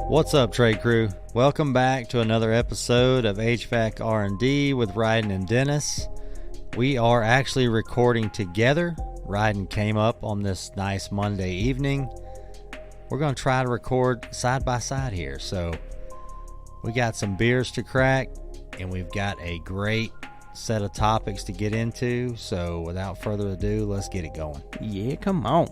What's up, trade crew? Welcome back to another episode of HVAC R&D with Rhydon and Dennis. We are actually recording together. Rhydon came up on this nice Monday evening. We're going to try to record side by side here. So we got some beers to crack, and we've got a great set of topics to get into. So without further ado, let's get it going. Yeah, come on.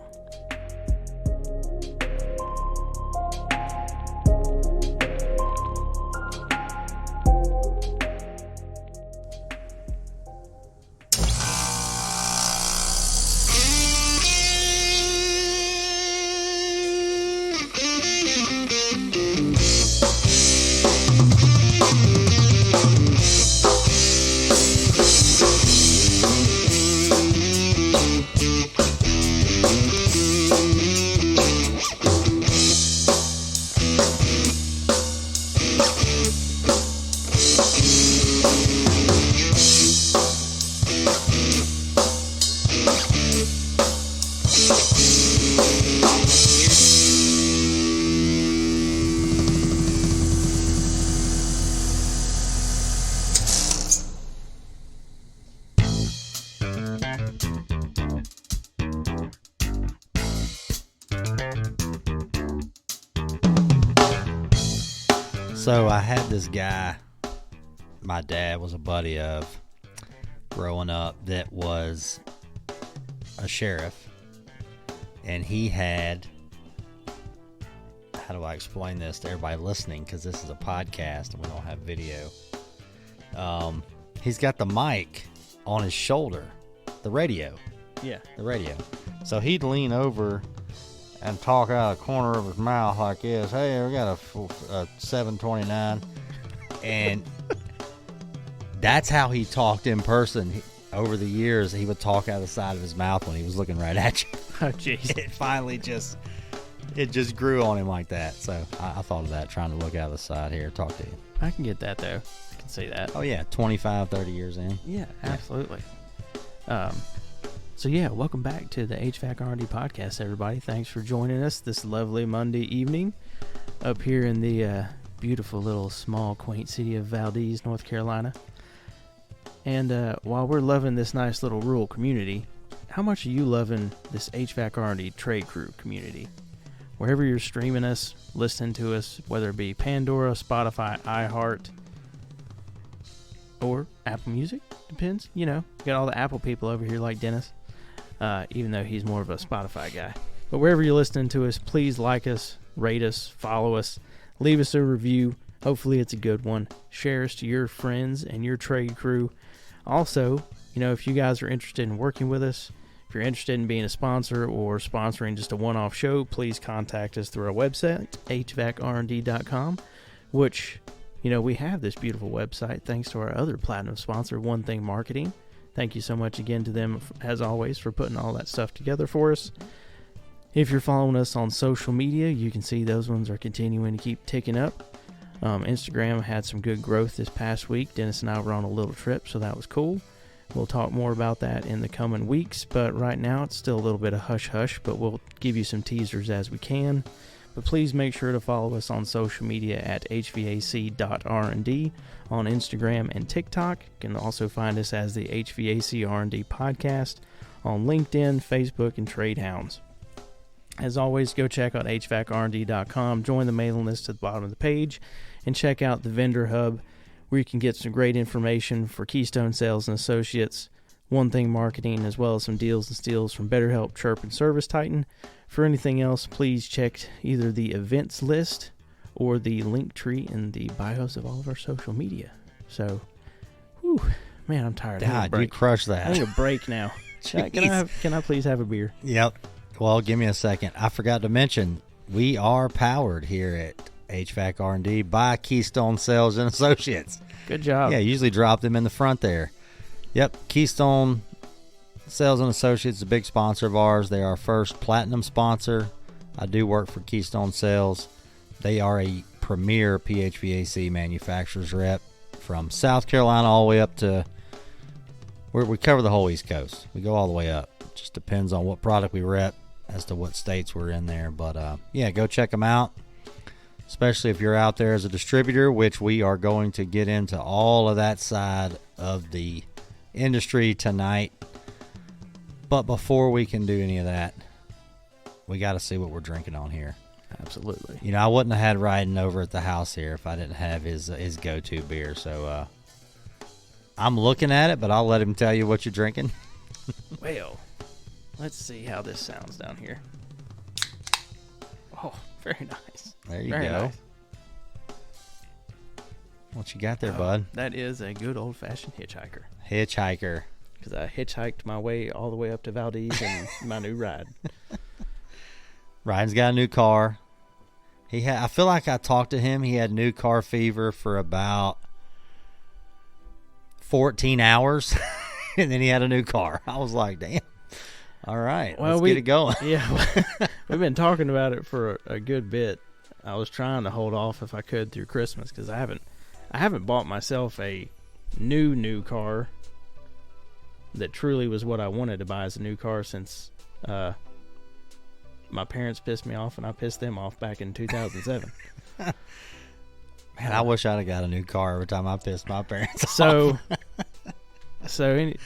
So I had this guy my dad was a buddy of growing up that was a sheriff, and he had, how do I explain this to everybody listening, because this is a podcast and we don't have video. He's got the mic on his shoulder, the radio. Yeah. The radio. So he'd lean over and talk out of the corner of his mouth like this. Hey, we got a 729. And that's how he talked in person. Over the years, he would talk out of the side of his mouth when he was looking right at you. Oh, jeez. It finally just grew on him like that. So I thought of that, trying to look out of the side here, talk to you. I can get that, though. I can see that. Oh, yeah, 25, 30 years in. Yeah, absolutely. So, yeah, welcome back to the HVAC R&D podcast, everybody. Thanks for joining us this lovely Monday evening up here in the beautiful little small, quaint city of Valdez, North Carolina. And while we're loving this nice little rural community, how much are you loving this HVAC R&D trade crew community? Wherever you're streaming us, listening to us, whether it be Pandora, Spotify, iHeart, or Apple Music, depends. You know, we got all the Apple people over here like Dennis, even though he's more of a Spotify guy. But wherever you're listening to us, please like us, rate us, follow us, leave us a review. Hopefully it's a good one. Share us to your friends and your trade crew. Also, you know, if you guys are interested in working with us, if you're interested in being a sponsor or sponsoring just a one-off show, please contact us through our website, hvacrnd.com, which, you know, we have this beautiful website thanks to our other platinum sponsor, One Thing Marketing. Thank you so much again to them, as always, for putting all that stuff together for us. If you're following us on social media, you can see those ones are continuing to keep ticking up. Instagram had some good growth this past week. Dennis and I were on a little trip, so that was cool. We'll talk more about that in the coming weeks, but right now it's still a little bit of hush-hush, but we'll give you some teasers as we can. But please make sure to follow us on social media at hvac.rnd on Instagram and TikTok. You can also find us as the HVAC R&D Podcast on LinkedIn, Facebook, and Trade Hounds. As always, go check out hvacrnd.com, join the mailing list at the bottom of the page, and check out the Vendor Hub, where you can get some great information for Keystone Sales and Associates, One Thing Marketing, as well as some deals and steals from BetterHelp, Chirp, and Service Titan. For anything else, please check either the events list or the link tree in the bios of all of our social media. So, whew, man, I'm tired. God, you crushed that. I need a break now. Can I please have a beer? Yep. Well, give me a second. I forgot to mention, we are powered here at HVAC R&D by Keystone Sales and Associates. Good job. Yeah, usually drop them in the front there. Yep, Keystone Sales and Associates is a big sponsor of ours. They are our first platinum sponsor. I do work for Keystone Sales. They are a premier PHVAC manufacturer's rep from South Carolina all the way up to where we cover the whole East Coast. We go all the way up. It just depends on what product we rep as to what states we're in there. But, yeah, go check them out. especially if you're out there as a distributor, which we are going to get into all of that side of the industry tonight. But before we can do any of that, we got to see what we're drinking on here. Absolutely. You know, I wouldn't have had Rhydon over at the house here if I didn't have his go-to beer. So I'm looking at it, but I'll let him tell you what you're drinking. Well, let's see how this sounds down here. Oh, very nice. There you very go. Nice. What you got there, bud? That is a good old-fashioned hitchhiker. Hitchhiker. Because I hitchhiked my way all the way up to Valdez in my new ride. Ryan's got a new car. I feel like I talked to him. He had new car fever for about 14 hours, and then he had a new car. I was like, damn. All right, let's get it going. Yeah, we've been talking about it for a good bit. I was trying to hold off if I could through Christmas because I haven't bought myself a new car that truly was what I wanted to buy as a new car since my parents pissed me off and I pissed them off back in 2007. Man, I wish I'd have got a new car every time I pissed my parents off.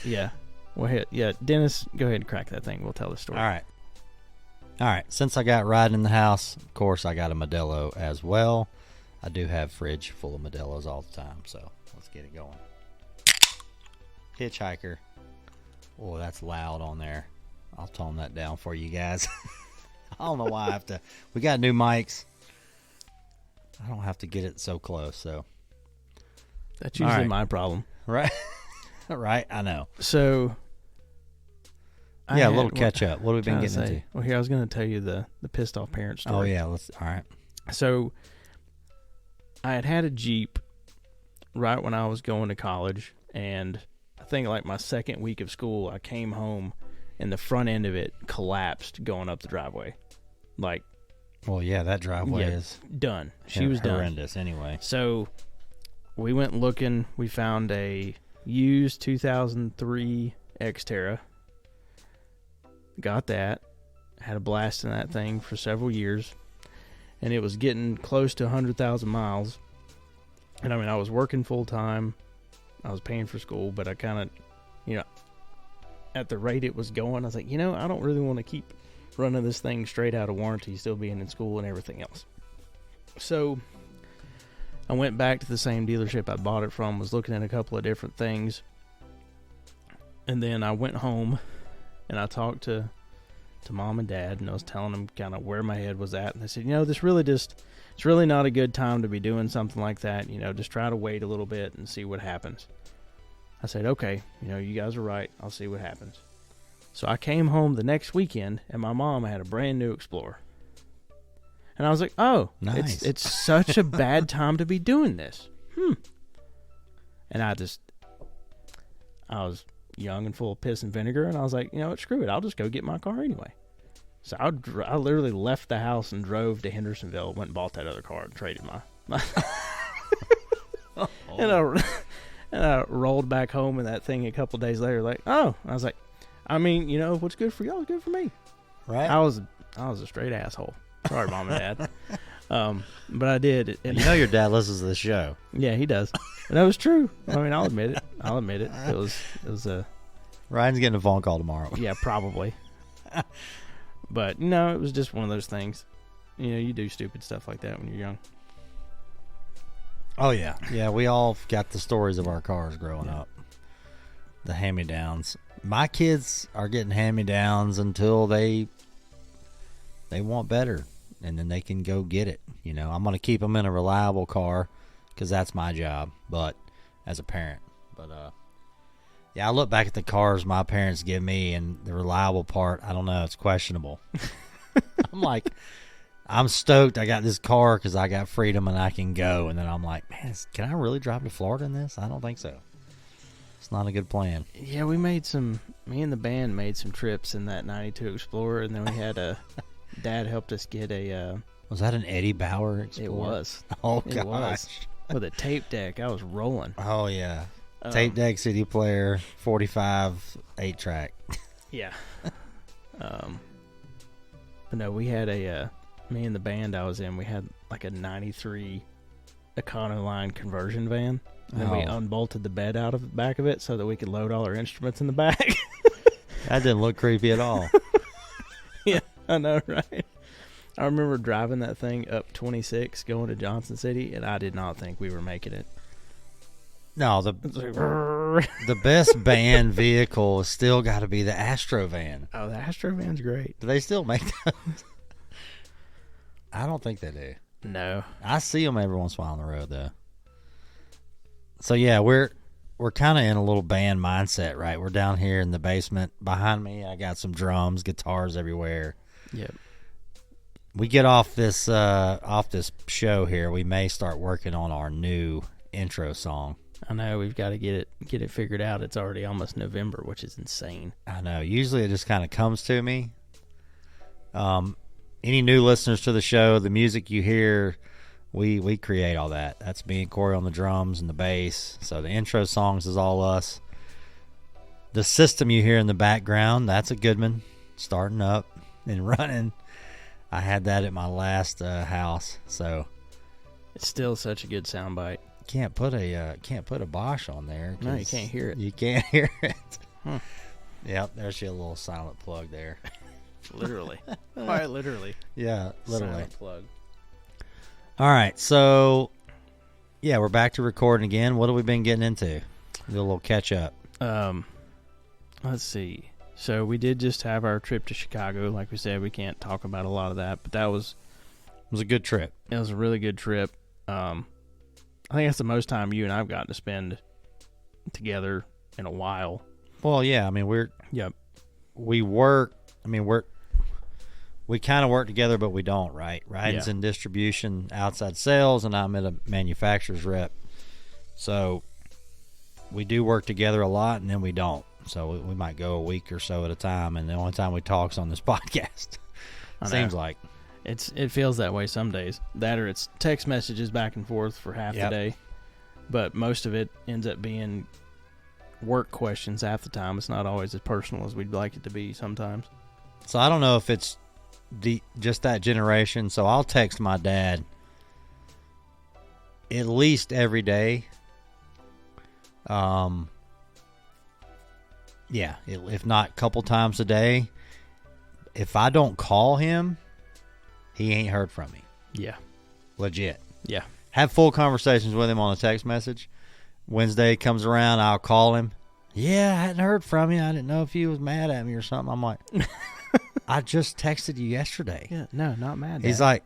Yeah. Well, yeah, Dennis, go ahead and crack that thing. We'll tell the story. All right. Since I got Rhydon in the house, of course, I got a Modelo as well. I do have a fridge full of Modelos all the time, so let's get it going. Hitchhiker. Oh, that's loud on there. I'll tone that down for you guys. I don't know why I have to. We got new mics. I don't have to get it so close, so. That's usually my problem. Right. Right, I know. So. Yeah, a little catch up. What have we been getting into? Well, here, I was going to tell you the pissed off parent story. Oh, yeah. All right. So, I had a Jeep right when I was going to college, and I think like my second week of school, I came home, and the front end of it collapsed going up the driveway. Like. Well, yeah, that driveway is done. She was done. Horrendous anyway. So, we went looking. We found a used 2003 Xterra. Got that. Had a blast in that thing for several years. And it was getting close to 100,000 miles. And I mean, I was working full time. I was paying for school, but I kind of, at the rate it was going, I was like, I don't really want to keep running this thing straight out of warranty, still being in school and everything else. So I went back to the same dealership I bought it from, was looking at a couple of different things. And then I went home and I talked to mom and dad, and I was telling them kind of where my head was at. And they said, it's really not a good time to be doing something like that. Just try to wait a little bit and see what happens. I said, okay, you guys are right. I'll see what happens. So I came home the next weekend, and my mom had a brand new Explorer. And I was like, oh, nice. It's such a bad time to be doing this. And I was young and full of piss and vinegar, and I was like, screw it. I'll just go get my car anyway. So I literally left the house and drove to Hendersonville, went and bought that other car and traded my and I rolled back home in that thing a couple days later, like, oh, I was like, what's good for y'all is good for me. Right. I was a straight asshole. Sorry, Mom and Dad. But I did. And your dad listens to the show. Yeah, he does. And that was true. I'll admit it. It was a... Ryan's getting a phone call tomorrow. Yeah, probably. But, no, it was just one of those things. You do stupid stuff like that when you're young. Oh, yeah. Yeah, we all got the stories of our cars growing up. The hand-me-downs. My kids are getting hand-me-downs until they want better, and then they can go get it. I'm going to keep them in a reliable car because that's my job, but as a parent. But, yeah, I look back at the cars my parents give me, and the reliable part, I don't know, it's questionable. I'm like, I'm stoked I got this car because I got freedom and I can go. And then I'm like, man, can I really drive to Florida in this? I don't think so. It's not a good plan. Yeah, me and the band made some trips in that 92 Explorer, and then we had Dad helped us get a... was that an Eddie Bauer Explorer? It was. Oh, it gosh. Was. With a tape deck. I was rolling. Oh, yeah. Tape deck, CD player, 45, 8-track. Yeah. But no, we had me and the band I was in, we had like a 93 Econoline conversion van. And then we unbolted the bed out of the back of it so that we could load all our instruments in the back. That didn't look creepy at all. Yeah, I know, right? I remember driving that thing up 26 going to Johnson City, and I did not think we were making it. No, the best band vehicle has still got to be the Astro van. Oh, the Astro van's great. Do they still make those? I don't think they do. No. I see them every once in a while on the road, though. So, yeah, we're kind of in a little band mindset, right? We're down here in the basement. Behind me, I got some drums, guitars everywhere. Yep. We get off this show here, we may start working on our new intro song. I know, we've got to get it figured out. It's already almost November, which is insane. I know. Usually it just kind of comes to me. Any new listeners to the show, the music you hear, we create all that. That's me and Corey on the drums and the bass. So the intro songs is all us. The system you hear in the background, that's a Goodman starting up and running. I had that at my last house, so it's still such a good soundbite. Can't put a Bosch on there. No, you can't hear it. You can't hear it. Yep, there's your little silent plug there. Literally. Quite literally. Yeah, literally. Silent plug. All right, so yeah, we're back to recording again. What have we been getting into? Do a little catch up. Let's see. So we did just have our trip to Chicago. Like we said, we can't talk about a lot of that, but it was a good trip. It was a really good trip. I think that's the most time you and I've gotten to spend together in a while. Well, yeah, I mean we work. I mean we kind of work together, but we don't, right? Rhydon's in distribution, outside sales, and I'm at a manufacturer's rep. So we do work together a lot, and then we don't. So we might go a week or so at a time, and the only time we talk is on this podcast. Seems like. It feels that way some days. That or it's text messages back and forth for half the day. But most of it ends up being work questions half the time. It's not always as personal as we'd like it to be sometimes. So I don't know if it's just that generation. So I'll text my dad at least every day. Yeah, if not a couple times a day. If I don't call him, he ain't heard from me. Yeah. Legit. Yeah. Have full conversations with him on a text message. Wednesday comes around, I'll call him. Yeah, I hadn't heard from you. I didn't know if you was mad at me or something. I'm like, I just texted you yesterday. Yeah, no, not mad. He's like,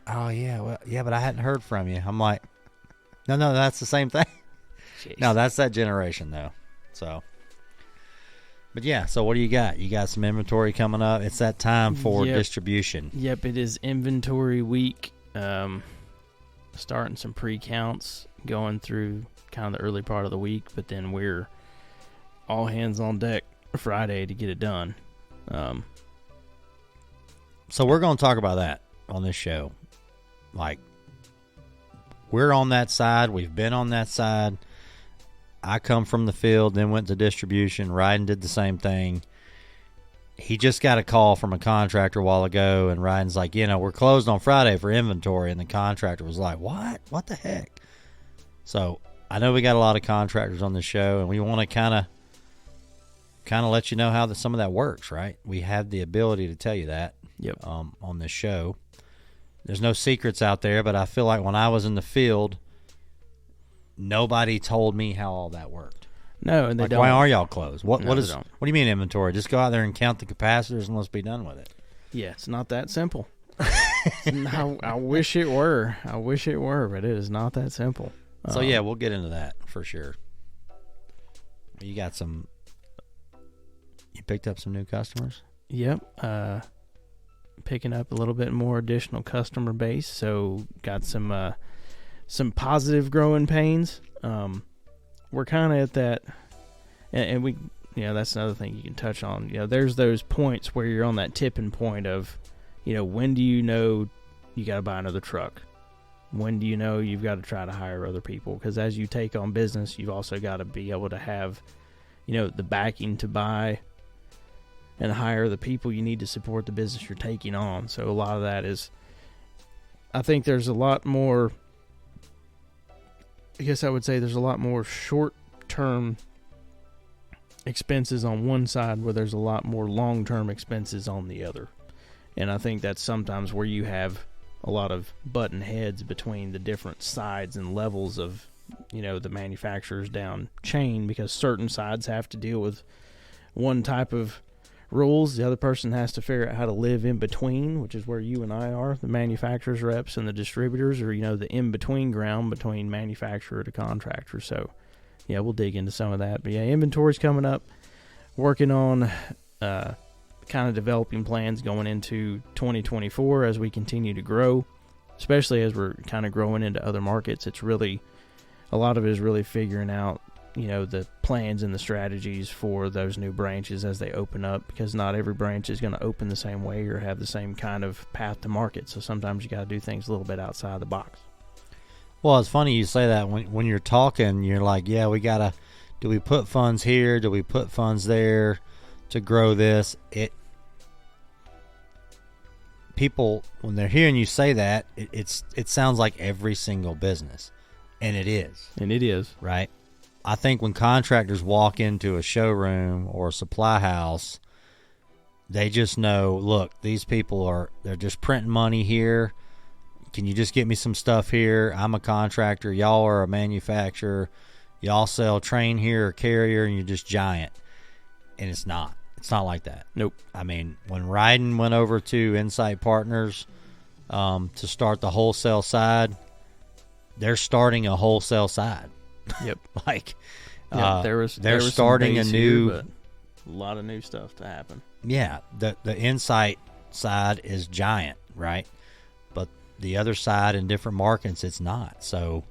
oh, yeah, well, yeah, but I hadn't heard from you. I'm like, no, that's the same thing. Jeez. No, that's that generation, though. So, but yeah, so what do you got? You got some inventory coming up. It's that time for distribution. Yep, it is inventory week. Starting some pre-counts, going through kind of the early part of the week, but then we're all hands on deck Friday to get it done. So we're going to talk about that on this show. Like, we're on that side. We've been on that side. I come from the field, then went to distribution. Rhydon did the same thing. He just got a call from a contractor a while ago, and Rhydon's like, we're closed on Friday for inventory. And the contractor was like, what? What the heck? So I know we got a lot of contractors on the show, and we want to kind of let you know how some of that works, right? We have the ability to tell you that on this show. There's no secrets out there, but I feel like when I was in the field, nobody told me how all that worked. No, and they don't. Why are y'all closed? What do you mean inventory? Just go out there and count the capacitors and let's be done with it. Yeah, it's not that simple. I wish it were. I wish it were, but it is not that simple. So yeah, we'll get into that for sure. You picked up some new customers? Yep. Picking up a little bit more additional customer base, so got some positive growing pains. We're kind of at that, and we, that's another thing you can touch on. There's those points where you're on that tipping point of, when do you know you got to buy another truck? When do you know you've got to try to hire other people? Because as you take on business, you've also got to be able to have, the backing to buy and hire the people you need to support the business you're taking on. So a lot of that is, I think there's a lot more, I guess I would say there's a lot more short-term expenses on one side where there's a lot more long-term expenses on the other. And I think that's sometimes where you have a lot of button heads between the different sides and levels of, the manufacturers down chain, because certain sides have to deal with one type of rules. The other person has to figure out how to live in between, which is where you and I are, the manufacturers reps and the distributors, or the in-between ground between manufacturer to contractor. So yeah, we'll dig into some of that. But yeah, inventory's coming up, working on kind of developing plans going into 2024 as we continue to grow, especially as we're kind of growing into other markets. It's really, a lot of it is really figuring out the plans and the strategies for those new branches as they open up, because not every branch is going to open the same way or have the same kind of path to market. So sometimes you got to do things a little bit outside the box. Well, it's funny you say that. When you're talking, you're like, yeah, do we put funds here? Do we put funds there to grow this? People, when they're hearing you say that, it sounds like every single business. And it is. And it is. Right? I think when contractors walk into a showroom or a supply house, they just know, look, these people they're just printing money here. Can you just get me some stuff here? I'm a contractor. Y'all are a manufacturer. Y'all sell train here or carrier, and you're just giant. And it's not. It's not like that. Nope. I mean, when Rhydon went over to Insight Partners to start the wholesale side, they're starting a wholesale side. Yep. They're starting a new, but a lot of new stuff to happen. Yeah, the Insight side is giant, right? But the other side in different markets, it's not. So,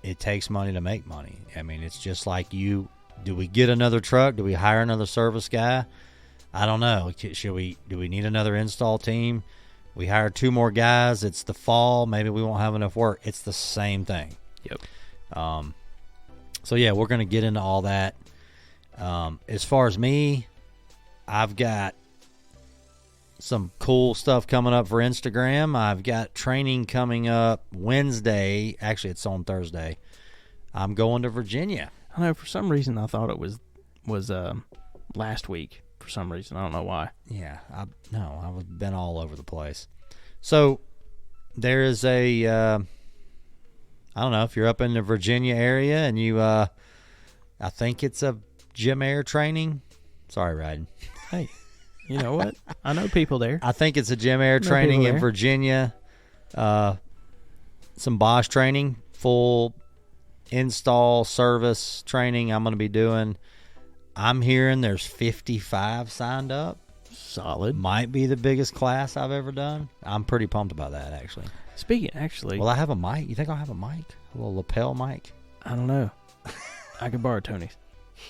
it takes money to make money. I mean, it's just like you. Do we get another truck? Do we hire another service guy? I don't know. Do we need another install team? We hire 2 more guys. It's the fall. Maybe we won't have enough work. It's the same thing. Yep. So yeah, we're going to get into all that. As far as me, I've got some cool stuff coming up for Instagram. I've got training coming up Wednesday. Actually, it's on Thursday. I'm going to Virginia. I know, for some reason I thought it was last week. For some reason, I don't know why. Yeah, I've been all over the place. So there is a I don't know if you're up in the Virginia area and you I think it's a Gym Air training. Sorry, Rhydon. Hey, you know what? I know people there. I think it's a Gym Air training in Virginia. Some Bosch training, full install service training I'm going to be doing. I'm hearing there's 55 signed up. Solid. Might be the biggest class I've ever done. I'm pretty pumped about that, actually. Well, I have a mic. You think I'll have a mic? A little lapel mic? I don't know. I could borrow Tony's.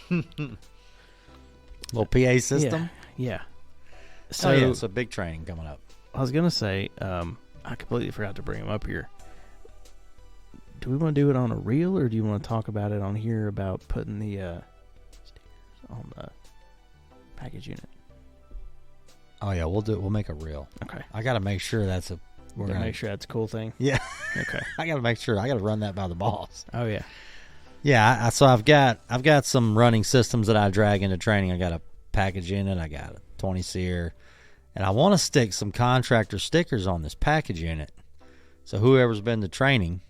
Little PA system? Yeah. So it's a big training coming up. I was going to say, I completely forgot to bring him up here. Do we want to do it on a reel, or do you want to talk about it on here about putting the stickers on the package unit? Oh yeah, we'll make a reel. Okay. I got to make sure that's make sure that's a cool thing. Yeah. Okay. I got to make sure. I got to run that by the boss. Oh yeah. Yeah. So I've got some running systems that I drag into training. I got a package unit. I got a 20 SEER, and I want to stick some contractor stickers on this package unit. So whoever's been to training,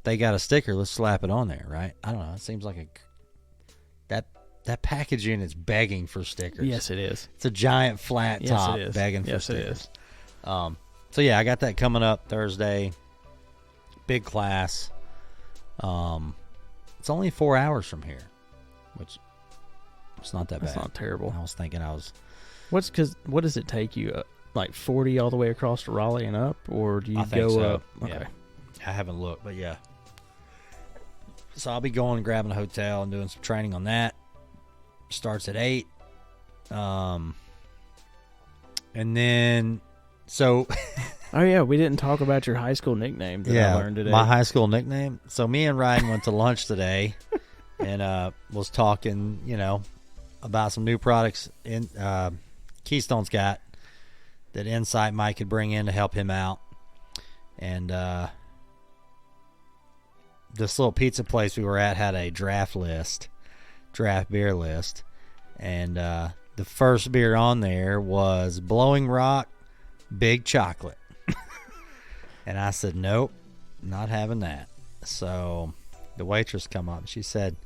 they got a sticker. Let's slap it on there, right? I don't know. It seems like that package unit's begging for stickers. Yes, it is. It's a giant flat top begging for stickers. Yes, it is. So yeah, I got that coming up Thursday. Big class. It's only 4 hours from here, which it's not that bad. That's not terrible. I was thinking what does it take you? Like 40 all the way across to Raleigh and up, or do you go up? Okay. Yeah. I haven't looked, but yeah. So I'll be going and grabbing a hotel and doing some training on that. Starts at 8. And then, so. Oh, yeah. We didn't talk about your high school nickname that I learned today. My high school nickname. So me and Ryan went to lunch today and was talking, about some new products in Keystone's got. that Insight Mike could bring in to help him out. And this little pizza place we were at had a draft beer list. And the first beer on there was Blowing Rock Big Chocolate. And I said, nope, not having that. So the waitress come up and she said,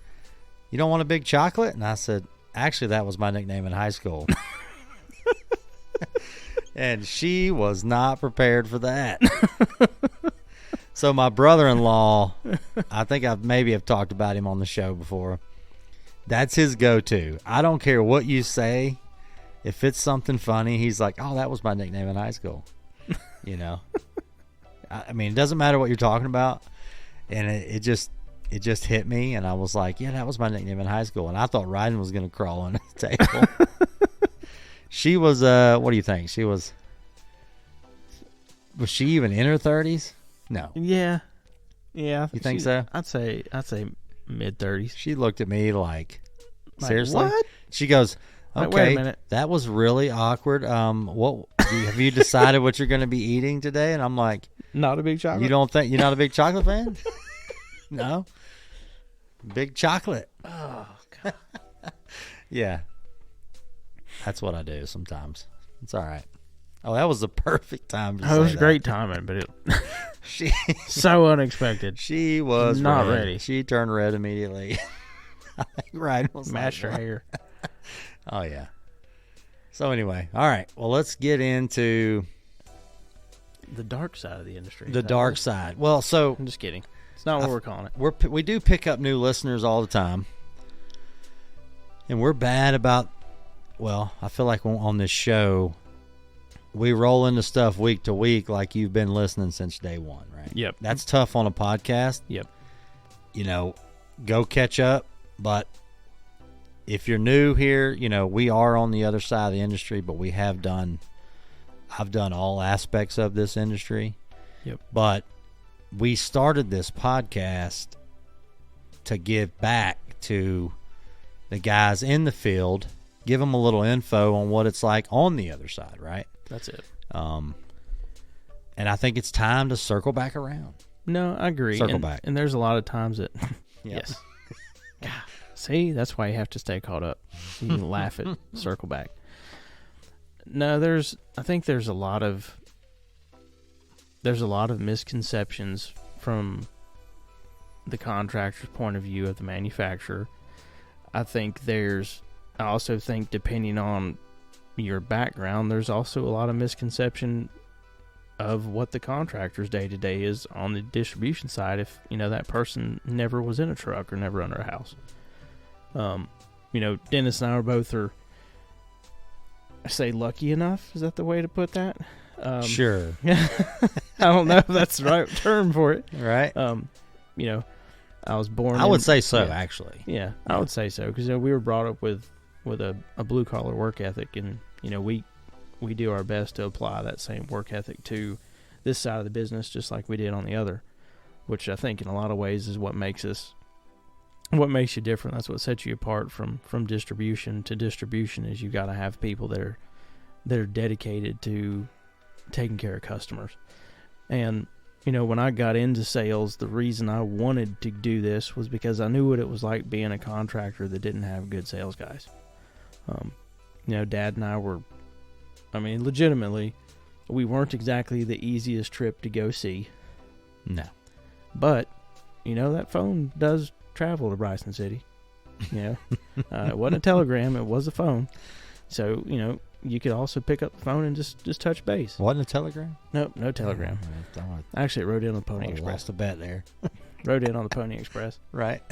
you don't want a big chocolate? And I said, actually, that was my nickname in high school. And she was not prepared for that. So my brother-in-law, I think I maybe have talked about him on the show before. That's his go-to. I don't care what you say. If it's something funny, he's like, oh, that was my nickname in high school. You know? I mean, it doesn't matter what you're talking about. And it just hit me, and I was like, yeah, that was my nickname in high school. And I thought Rhydon was going to crawl under the table. She was, what do you think? Was she even in her 30s? No. Yeah. You think so? I'd say mid-30s. She looked at me like seriously? What? She goes, Like, okay, wait a minute. that was really awkward. Have you decided what you're going to be eating today? And I'm like, not a big chocolate. You don't think you're not a big chocolate fan? No. Big chocolate. Oh, God. Yeah. That's what I do sometimes. It's all right. Oh, that was the perfect time to say It was that. great timing, but She so unexpected. She was not red. ready. She turned red immediately. I think Ryan was Matched like, her hair. Oh, yeah. So anyway, all right. Well, let's get into The dark side of the industry. the dark side. Well, so I'm just kidding. It's not what we're calling it. we do pick up new listeners all the time, and we're bad about. Well, I feel like on this show, we roll into stuff week to week like you've been listening since day one, right? Yep. That's tough on a podcast. Yep. You know, go catch up. But if you're new here, you know, we are on the other side of the industry, but I've done all aspects of this industry. Yep. But we started this podcast to give back to the guys in the field, give them a little info on what it's like on the other side, right? That's it. And I think it's time to circle back around. No, I agree. Circle back. And there's a lot of times that, Yes. God, see, that's why you have to stay caught up. You can laugh at circle back. No, I think there's a lot of misconceptions from the contractor's point of view of the manufacturer. I also think depending on your background, there's also a lot of misconception of what the contractor's day-to-day is on the distribution side if, you know, that person never was in a truck or never under a house. You know, Dennis and I I say lucky enough. Is that the way to put that? Sure. I don't know if that's the right term for it. Right. You know, I was born. I would say so, actually. Yeah, I would say so because, you know, we were brought up with a blue collar work ethic, and, you know, we do our best to apply that same work ethic to this side of the business, just like we did on the other, which I think in a lot of ways is what makes you different. That's what sets you apart from distribution to distribution. Is you got to have people that are dedicated to taking care of customers. And, you know, when I got into sales, the reason I wanted to do this was because I knew what it was like being a contractor that didn't have good sales guys. You know, Dad and I were, I mean, legitimately, we weren't exactly the easiest trip to go see. No. But, you know, that phone does travel to Bryson City. You know, it wasn't a telegram, it was a phone. So, you know, you could also pick up the phone and just touch base. Wasn't a telegram? Nope, no telegram. Actually, it rode in on the Pony Express. Lost a bet there. Rode in on the Pony Express. Right.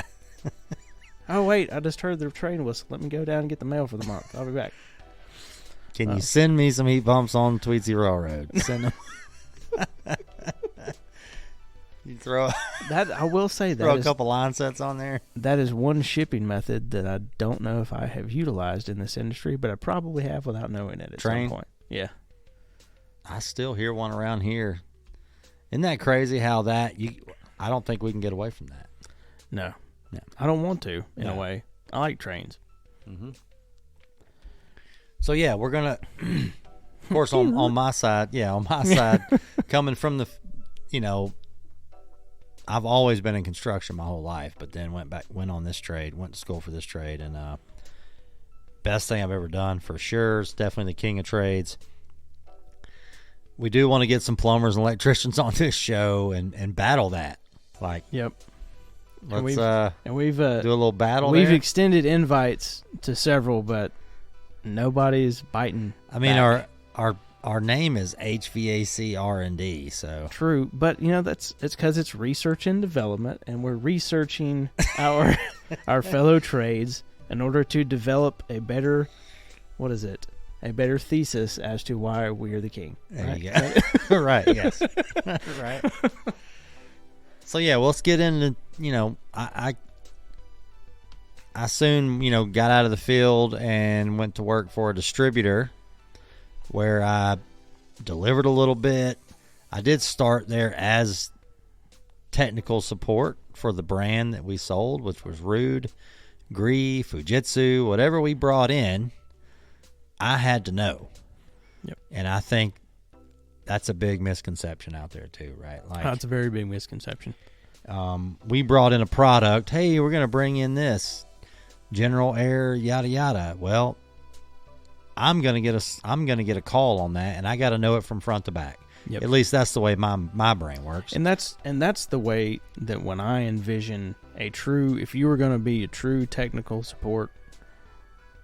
Oh, wait, I just heard the train whistle. Let me go down and get the mail for the month. I'll be back. Can you send me some heat bumps on Tweetsy Railroad? Send them. You throw That I will say that throw a couple line sets on there. That is one shipping method that I don't know if I have utilized in this industry, but I probably have without knowing it at some point. Yeah. I still hear one around here. Isn't that crazy how I don't think we can get away from that. No. I don't want to, in a way. I like trains. Mm-hmm. So, yeah, we're going to Of course, on my side, coming from the, I've always been in construction my whole life, but then went on this trade, went to school for this trade, and best thing I've ever done for sure. It's definitely the king of trades. We do want to get some plumbers and electricians on this show and battle that. Yep. Let's we've do a little battle. We've there. Extended invites to several, but nobody's biting. I mean, back. our name is HVAC R&D, so true. But it's because it's research and development, and we're researching our fellow trades in order to develop a better thesis as to why we're the king. There right? you go. Right. Yes. Right. So yeah, let's get into, I soon, got out of the field and went to work for a distributor where I delivered a little bit. I did start there as technical support for the brand that we sold, which was Rude, Gree, Fujitsu, whatever we brought in, I had to know. Yep. And I think that's a big misconception out there too, right? That's a very big misconception. We brought in a product. Hey, we're going to bring in this General Air, yada yada. Well, I'm going to get a call on that, and I got to know it from front to back. Yep. At least that's the way my brain works. And that's the way that when I envision if you were going to be a true technical support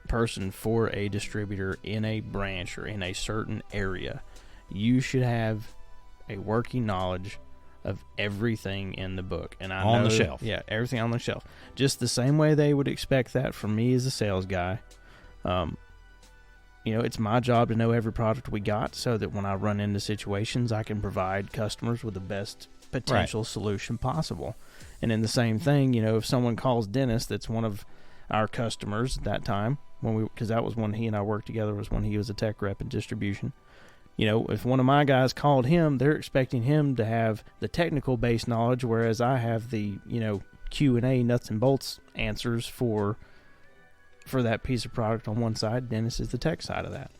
person for a distributor in a branch or in a certain area, you should have a working knowledge of everything in the book. And on the shelf. Yeah, everything on the shelf. Just the same way they would expect that from me as a sales guy. It's my job to know every product we got so that when I run into situations, I can provide customers with the best potential solution possible. And in the same thing, if someone calls Dennis, that's one of our customers at that time, because that was when he and I worked together, was when he was a tech rep in distribution. If one of my guys called him, they're expecting him to have the technical based knowledge, whereas I have the, Q&A nuts and bolts answers for that piece of product on one side. Dennis is the tech side of that.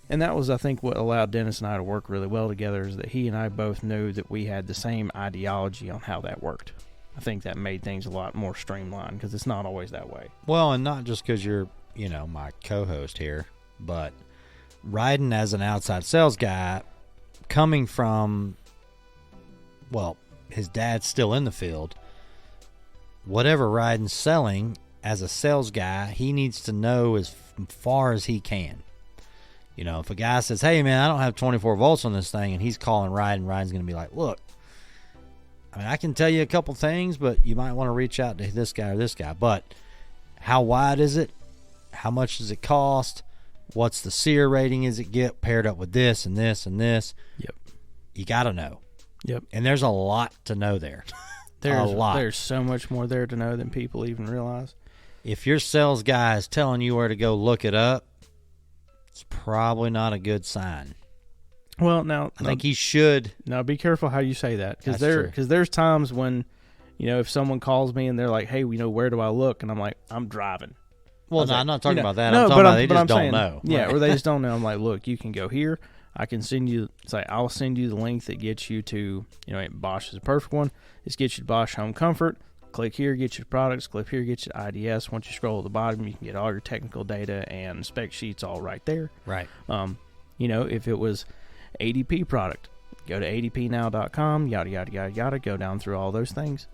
And that was, I think, what allowed Dennis and I to work really well together, is that he and I both knew that we had the same ideology on how that worked. I think that made things a lot more streamlined, because it's not always that way. Well, and not just because you're, my co-host here, but Rhydon as an outside sales guy, coming from, his dad's still in the field. Whatever Rhydon's selling as a sales guy, he needs to know as far as he can. If a guy says, hey, man, I don't have 24 volts on this thing, and he's calling Rhydon's going to be like, look, I can tell you a couple things, but you might want to reach out to this guy or this guy. But how wide is it? How much does it cost? What's the SEER rating is it get paired up with this and this and this? Yep. You got to know. Yep. And there's a lot to know there. A lot. There's so much more there to know than people even realize. If your sales guy is telling you where to go look it up, it's probably not a good sign. Well, now I think he should. Now, be careful how you say that, because true. There's times when, if someone calls me and they're like, "Hey, where do I look?" and I'm like, "I'm driving." Well, no, I'm not talking about that. No, I'm talking about they just don't know. Yeah, right. Or they just don't know. I'm like, look, you can go here. I can send you. I'll send you the link that gets you to. Bosch is a perfect one. This gets you to Bosch Home Comfort. Click here, get your products. Click here, get your IDS. Once you scroll to the bottom, you can get all your technical data and spec sheets all right there. Right. If it was ADP product, go to adpnow.com, yada yada yada yada, go down through all those things.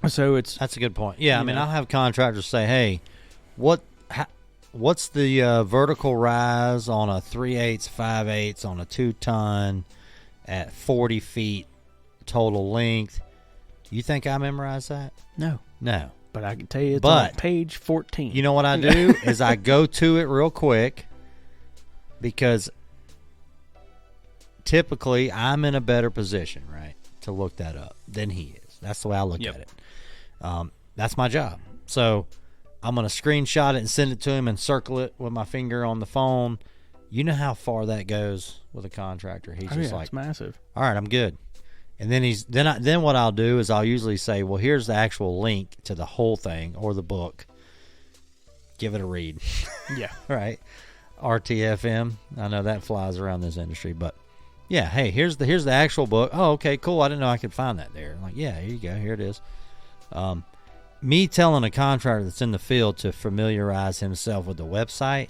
So that's a good point. Yeah, I'll have contractors say, hey, what's the vertical rise on a 3/8 5/8 on a 2-ton at 40 feet total length? You think I memorized that? No. But I can tell you it's on page 14. You know what I do is I go to it real quick, because typically I'm in a better position, right, to look that up than he is. That's the way I look at it. That's my job. So I'm going to screenshot it and send it to him and circle it with my finger on the phone. You know how far that goes with a contractor. He's just like, it's massive. All right, I'm good. And then then what I'll do is I'll usually say, well, here's the actual link to the whole thing or the book. Give it a read. Yeah. Right. RTFM. I know that flies around this industry, but yeah, hey, here's the actual book. Oh, okay, cool. I didn't know I could find that there. I'm like, yeah, here you go. Here it is. Me telling a contractor that's in the field to familiarize himself with the website.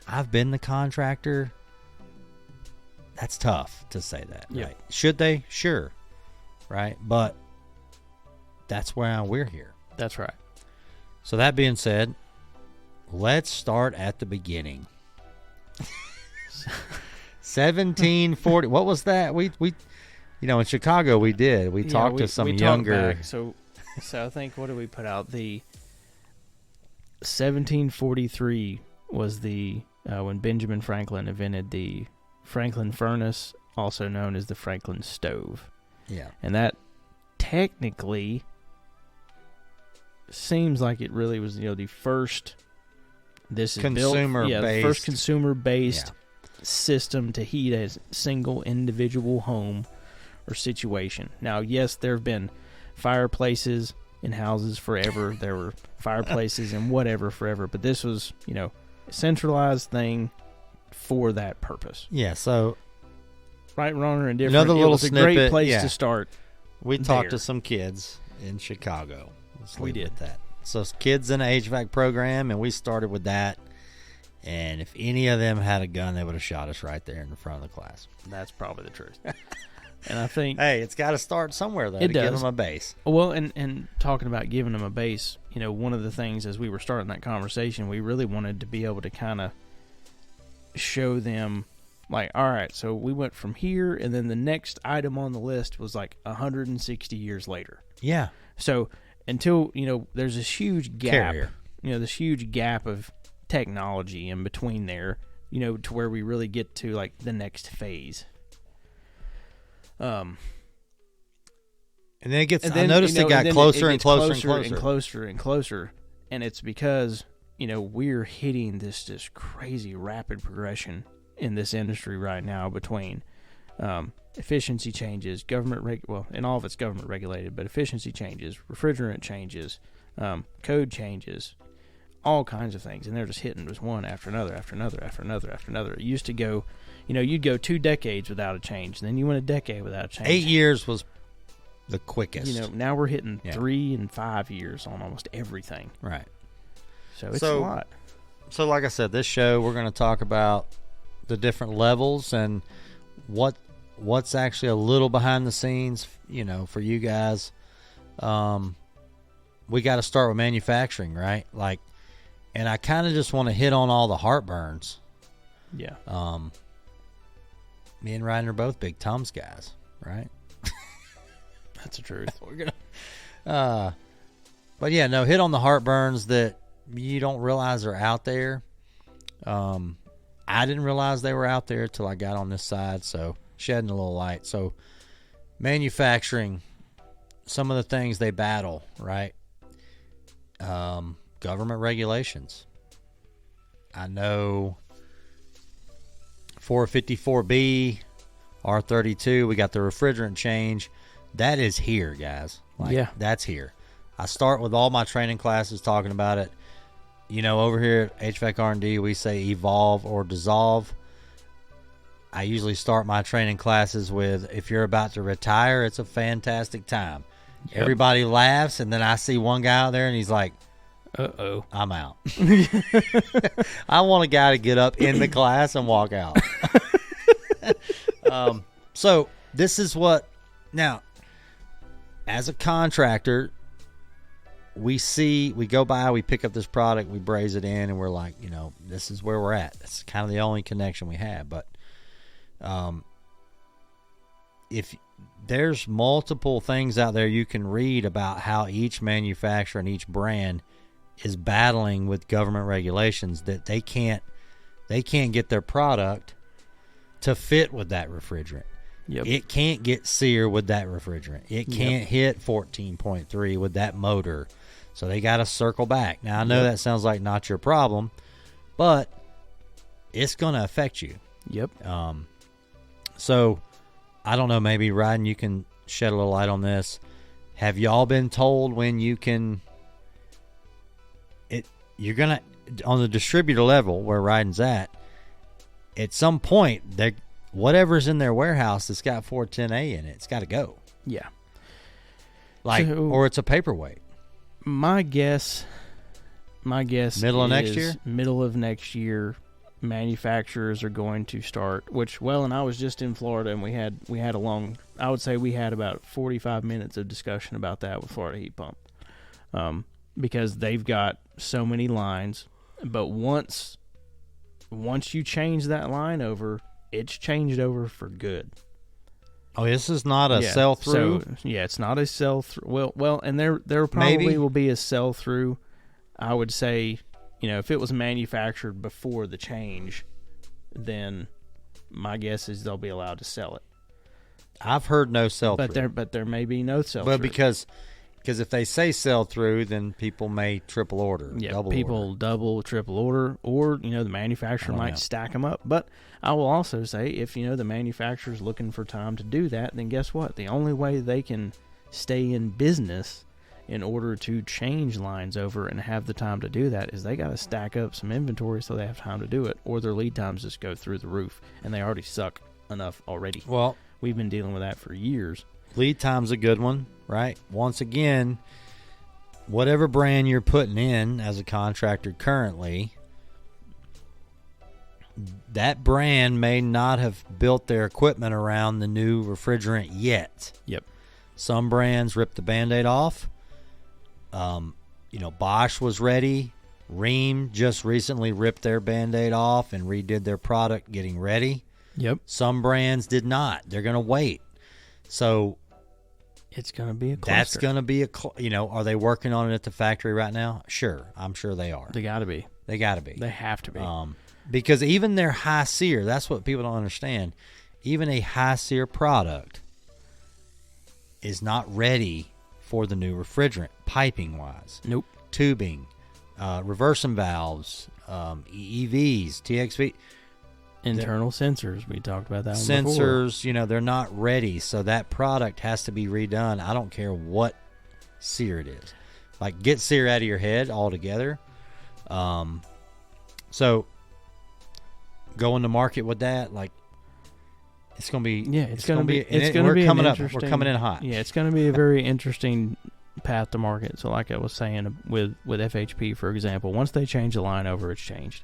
I've been the contractor. That's tough to say that, Yeah. right? Should they? Sure, right? But that's why we're here. That's right. So that being said, let's start at the beginning. 1740. What was that? We in Chicago we did. We talked to some younger. Back. So I think, what did we put out? The 1743 was the when Benjamin Franklin invented the Franklin furnace, also known as the Franklin stove. Yeah. And that technically seems like it really was, the first. This is consumer-based. the first consumer-based system to heat a single individual home or situation. Now, yes, there have been fireplaces in houses forever. There were fireplaces and whatever forever, but this was, a centralized thing for that purpose. Yeah. So, right, wrong, or indifferent. another little it was a snippet, great place to start. We talked to some kids in Chicago. We did that. So kids in an HVAC program, and we started with that. And if any of them had a gun, they would have shot us right there in the front of the class. That's probably the truth. And I think, hey, it's got to start somewhere though. It to does. give them a base. Well, and talking about giving them a base, one of the things as we were starting that conversation, we really wanted to be able to kind of show them, like, all right, so we went from here, and then the next item on the list was like 160 years later. Yeah. So until, there's this huge gap, Carrier. This huge gap of technology in between there, to where we really get to like the next phase. And then it gets. And then, I noticed it got closer and closer and closer and closer and closer, and it's because we're hitting this crazy rapid progression in this industry right now between efficiency changes, and all of it's government regulated, but efficiency changes, refrigerant changes, code changes, all kinds of things, and they're just hitting just one after another, after another, after another, after another. It used to go, you'd go 2 decades without a change, and then you went a decade without a change. 8 years was the quickest. Now we're hitting 3 and 5 years on almost everything. Right. So it's a lot. So like I said, this show we're going to talk about the different levels and what's actually a little behind the scenes, for you guys. We got to start with manufacturing, right? Like, and I kind of just want to hit on all the heartburns. Yeah. Me and Ryan are both big Tums guys, right? That's the truth. We're gonna, but yeah, no, hit on the heartburns that you don't realize are out there. I didn't realize they were out there till I got on this side, so shedding a little light. So manufacturing, some of the things they battle, right? Government regulations. I know 454B, R32, we got the refrigerant change. That is here, guys. That's here. I start with all my training classes talking about it. Over here at HVAC R&D, we say evolve or dissolve. I usually start my training classes with, if you're about to retire, it's a fantastic time. Yep. Everybody laughs, and then I see one guy out there, and he's like, uh-oh, I'm out. I want a guy to get up in the class and walk out. So this is what, now, as a contractor, we go by, we pick up this product, we braze it in, and we're like, this is where we're at. That's kind of the only connection we have. But if there's multiple things out there you can read about how each manufacturer and each brand is battling with government regulations that they can't get their product to fit with that refrigerant. Yep. It can't get SEER with that refrigerant. It can't hit 14.3 with that motor. So they got to circle back. Now, I know that sounds like not your problem, but it's going to affect you. Yep. So, I don't know, maybe, Ryan, you can shed a little light on this. Have y'all been told when you can... on the distributor level where Rhydon's at some point, whatever's in their warehouse that's got 410A in it, it's got to go. Yeah. Or it's a paperweight. My guess Middle of next year? Middle of next year, manufacturers are going to start, and I was just in Florida, and we had I would say we had about 45 minutes of discussion about that with Florida Heat Pump. Because they've got so many lines, but once you change that line over, it's changed over for good. Oh, this is not a sell-through? So, it's not a sell-through. Well, and there probably will be a sell-through. I would say, if it was manufactured before the change, then my guess is they'll be allowed to sell it. I've heard no sell-through. But there may be no sell-through. But because if they say sell-through, then people may triple order, double, triple order, or, the manufacturer might stack them up. But I will also say, if, the manufacturer's looking for time to do that, then guess what? The only way they can stay in business in order to change lines over and have the time to do that is they got to stack up some inventory so they have time to do it, or their lead times just go through the roof, and they already suck enough already. Well, we've been dealing with that for years. Lead time's a good one, right? Once again, whatever brand you're putting in as a contractor currently, that brand may not have built their equipment around the new refrigerant yet. Yep. Some brands rip the Band-Aid off. Bosch was ready. Rheem just recently ripped their Band-Aid off and redid their product getting ready. Yep. Some brands did not. They're going to wait. So it's going to be a cluster. That's going to be are they working on it at the factory right now? Sure. I'm sure they are. They got to be. They got to be. They have to be. Because even their high SEER, that's what people don't understand. Even a high SEER product is not ready for the new refrigerant, piping-wise. Nope. Tubing, reversing valves, EVs, TXV. Internal sensors. We talked about that sensors, before. They're not ready. So that product has to be redone. I don't care what SEER it is. Like, get SEER out of your head altogether. So going to market with that, it's going to be... Yeah, it's going to be... We're coming up. We're coming in hot. Yeah, it's going to be a very interesting path to market. So like I was saying with FHP, for example, once they change the line over, it's changed.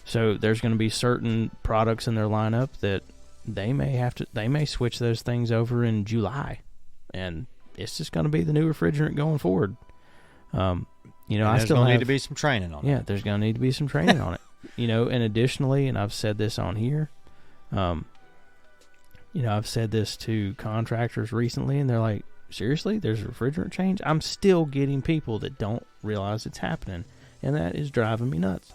So there's going to be certain products in their lineup that they may switch those things over in July, and it's just going to be the new refrigerant going forward. There's going to need to be some training on it. Yeah, there's going to need to be some training on it. And additionally, and I've said this on here, I've said this to contractors recently, and they're like, seriously, there's a refrigerant change? I'm still getting people that don't realize it's happening, and that is driving me nuts.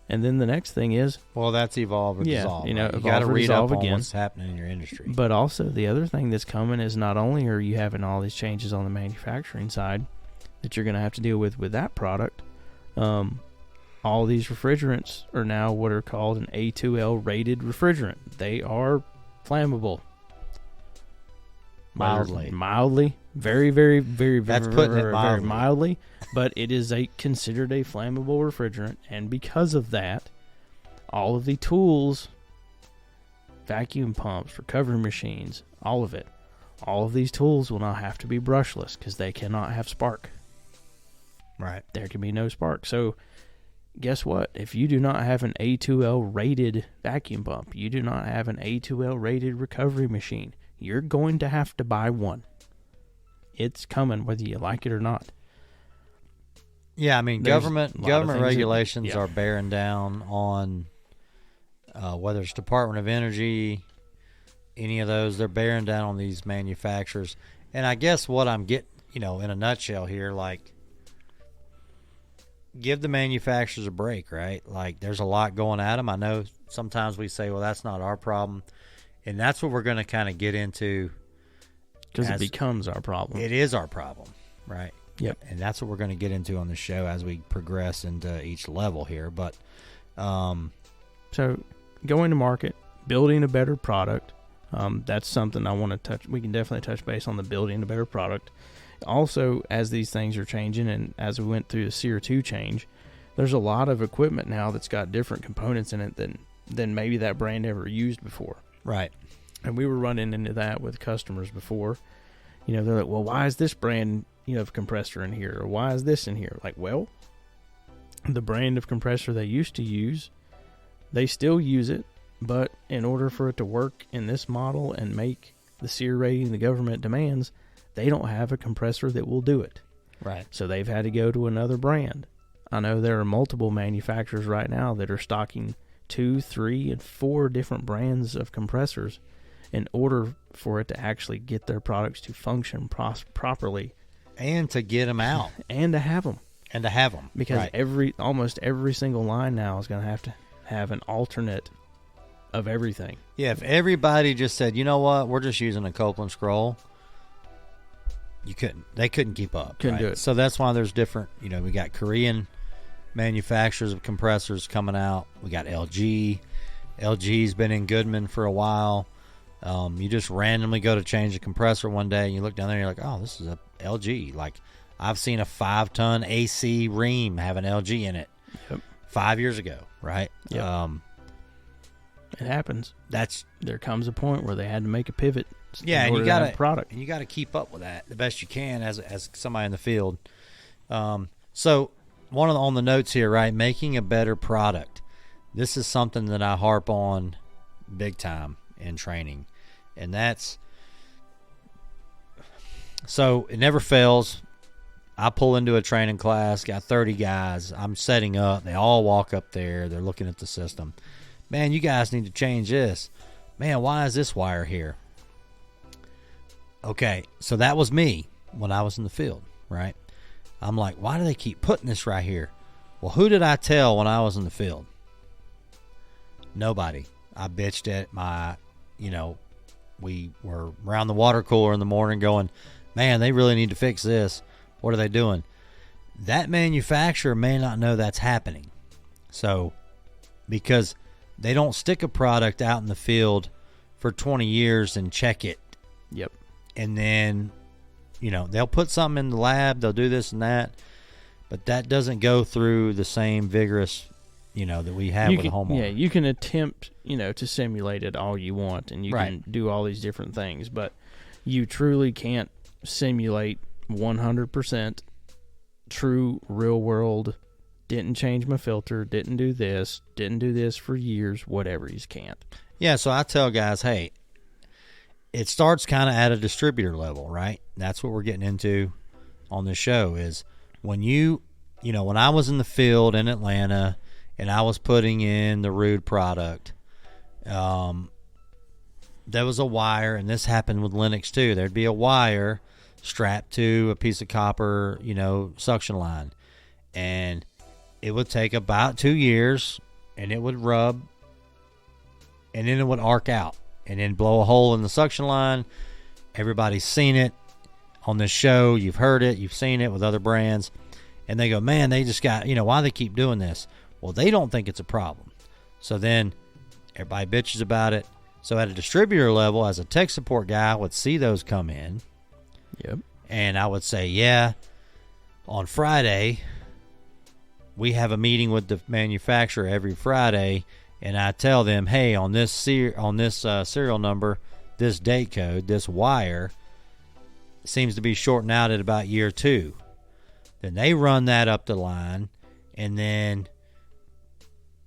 And then the next thing is... Well, that's evolve or dissolve. You got to read up on what's happening in your industry. But also, the other thing that's coming is not only are you having all these changes on the manufacturing side that you're going to have to deal with that product, all these refrigerants are now what are called an A2L rated refrigerant. They are flammable. Mildly. Very, very, very, that's very, putting very, it mildly. Very mildly. But it is considered a flammable refrigerant. And because of that, all of the tools, vacuum pumps, recovery machines, all of it, all of these tools will now have to be brushless because they cannot have spark. Right. There can be no spark. So guess what? If you do not have an A2L rated vacuum pump, you do not have an A2L rated recovery machine, you're going to have to buy one. It's coming whether you like it or not. Yeah, I mean, government regulations are bearing down on whether it's Department of Energy, any of those, they're bearing down on these manufacturers. And I guess what I'm getting, in a nutshell here, give the manufacturers a break, right? There's a lot going at them. I know sometimes we say, well, that's not our problem. And that's what we're going to kind of get into. Because it becomes our problem. It is our problem, right? Yep. And that's what we're going to get into on the show as we progress into each level here. But so going to market, building a better product, that's something I want to touch. We can definitely touch base on the building a better product. Also, as these things are changing and as we went through the SEER 2 change, there's a lot of equipment now that's got different components in it than maybe that brand ever used before. Right. And we were running into that with customers before. You know, they're like, well, why is this brand, of compressor in here? Or why is this in here? Like, well, the brand of compressor they used to use, they still use it, but in order for it to work in this model and make the SEER rating the government demands, they don't have a compressor that will do it. Right. So they've had to go to another brand. I know there are multiple manufacturers right now that are stocking 2, 3, and 4 different brands of compressors in order for it to actually get their products to function properly. And to get them out. And to have them. Because almost every single line now is going to have an alternate of everything. Yeah, if everybody just said, you know what, we're just using a Copeland scroll, they couldn't keep up. Couldn't do it. So that's why there's different, we got Korean manufacturers of compressors coming out. We got LG. LG's been in Goodman for a while. You just randomly go to change a compressor one day and you look down there and you're like, oh, this is a LG. Like, I've seen a 5-ton AC ream have an LG in it 5 years ago, right? Yep. It happens. There comes a point where they had to make a pivot. Yeah, and you got to product. And you got to keep up with that the best you can as somebody in the field. So on the notes here, right? Making a better product. This is something that I harp on big time in training, and that's so it never fails. I pull into a training class, got 30 guys. I'm setting up. They all walk up there. They're looking at the system. Man, you guys need to change this. Man, why is this wire here? Okay, so that was me when I was in the field, right? I'm like, why do they keep putting this right here? Well, who did I tell when I was in the field? Nobody. I bitched at we were around the water cooler in the morning going, man, they really need to fix this. What are they doing? That manufacturer may not know that's happening. So, because they don't stick a product out in the field for 20 years and check it. Yep. And then, they'll put something in the lab, they'll do this and that, but that doesn't go through the same vigorous, that we have with a homeowner. Yeah, you can attempt, to simulate it all you want, and you can do all these different things, but you truly can't simulate 100% true real world, didn't change my filter, didn't do this for years, whatever. You can't. Yeah, so I tell guys, hey, it starts kind of at a distributor level, right? That's what we're getting into on this show is when when I was in the field in Atlanta and I was putting in the Rhyd product, there was a wire, and this happened with Lennox too. There'd be a wire strapped to a piece of copper, suction line, and it would take about 2 years, and it would rub, and then it would arc out, and then blow a hole in the suction line. Everybody's seen it on this show. You've heard it. You've seen it with other brands, and they go, man, they just got, why they keep doing this? Well, they don't think it's a problem. So then everybody bitches about it. So at a distributor level, as a tech support guy, I would see those come in. Yep. And I would say, yeah, on Friday, we have a meeting with the manufacturer every Friday, and I tell them, hey, on this serial number, this date code, this wire seems to be shorting out at about year 2. Then they run that up the line, and then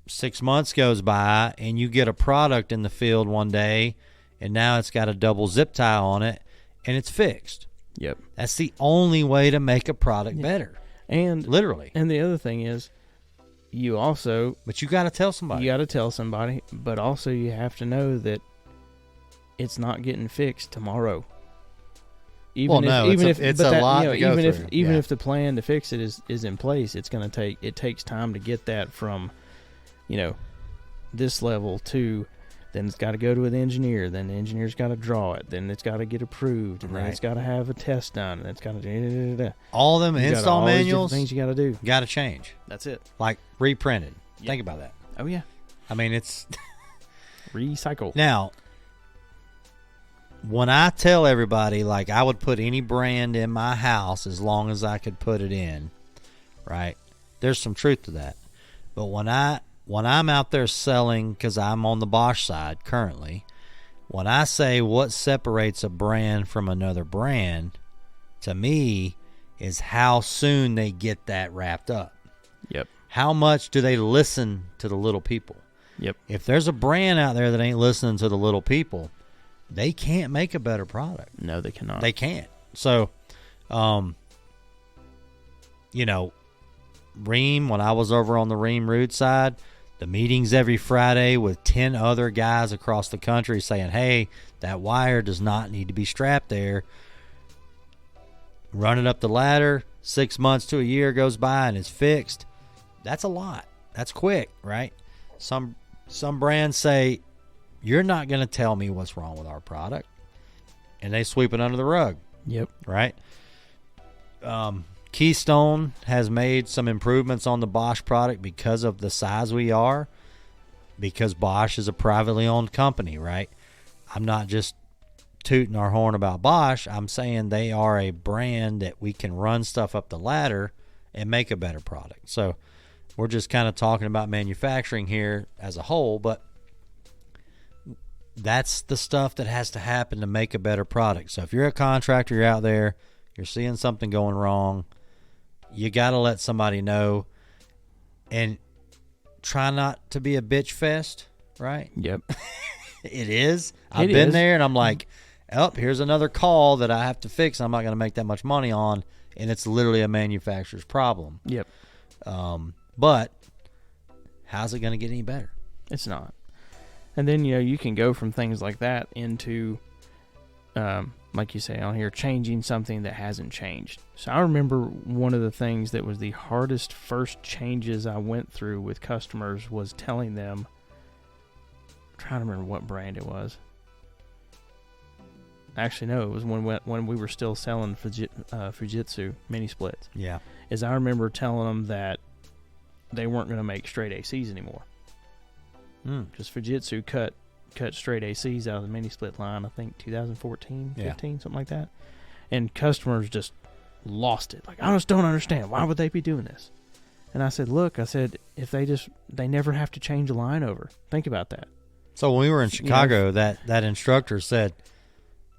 6 months goes by, and you get a product in the field one day, and now it's got a double zip tie on it, and it's fixed. Yep. That's the only way to make a product better. And literally. And the other thing is, but you got to tell somebody. You got to tell somebody, but also you have to know that it's not getting fixed tomorrow. Even if the plan to fix it is in place, it takes time to get that from, this level to, then it's got to go to an engineer, then the engineer's got to draw it, then it's got to get approved, and then it's got to have a test done, and it's got to all them install manuals, things you got to do, got to change. That's it. Like reprinted. Yep. Think about that. Oh yeah. I mean, it's recycle. Now, when I tell everybody, like, I would put any brand in my house as long as I could put it in, right? there's some truth to that. But when I'm out there selling, because I'm on the Bosch side currently, when I say what separates a brand from another brand, to me, is how soon they get that wrapped up. Yep. How much do they listen to the little people? Yep. If there's a brand out there that ain't listening to the little people, they can't make a better product. No, they cannot. They can't. So, you know, Rheem, when I was over on the Rheem Root side, the meetings every Friday with 10 other guys across the country saying, hey, that wire does not need to be strapped there. Run it up the ladder, 6 months to a year goes by and it's fixed. That's a lot. That's quick, right? Some brands say, you're not going to tell me what's wrong with our product. And they sweep it under the rug. Yep. Right? Keystone has made some improvements on the Bosch product because of the size we are, because Bosch is a privately owned company, right? I'm not just tooting our horn about Bosch. I'm saying they are a brand that we can run stuff up the ladder and make a better product. So we're just kind of talking about manufacturing here as a whole, but that's the stuff that has to happen to make a better product. So if you're a contractor, you're out there, you're seeing something going wrong, you got to let somebody know, and try not to be a bitch fest, right? Yep. It is. I've been there, and I'm like, oh, here's another call that I have to fix. I'm not going to make that much money on, and it's literally a manufacturer's problem. Yep. But how's it going to get any better? It's not. And then, you can go from things like that into, like you say on here, changing something that hasn't changed. So I remember one of the things that was the hardest first changes I went through with customers was telling them, I'm trying to remember what brand it was. Actually, no, it was when we were still selling Fujitsu mini splits. Yeah. Is I remember telling them that they weren't going to make straight ACs anymore. Because Fujitsu cut straight ACs out of the mini split line, I think 2014, 15, something like that. And customers just lost it. Like, I just don't understand. Why would they be doing this? And I said, look, if they never have to change a line over. Think about that. So when we were in Chicago, that instructor said,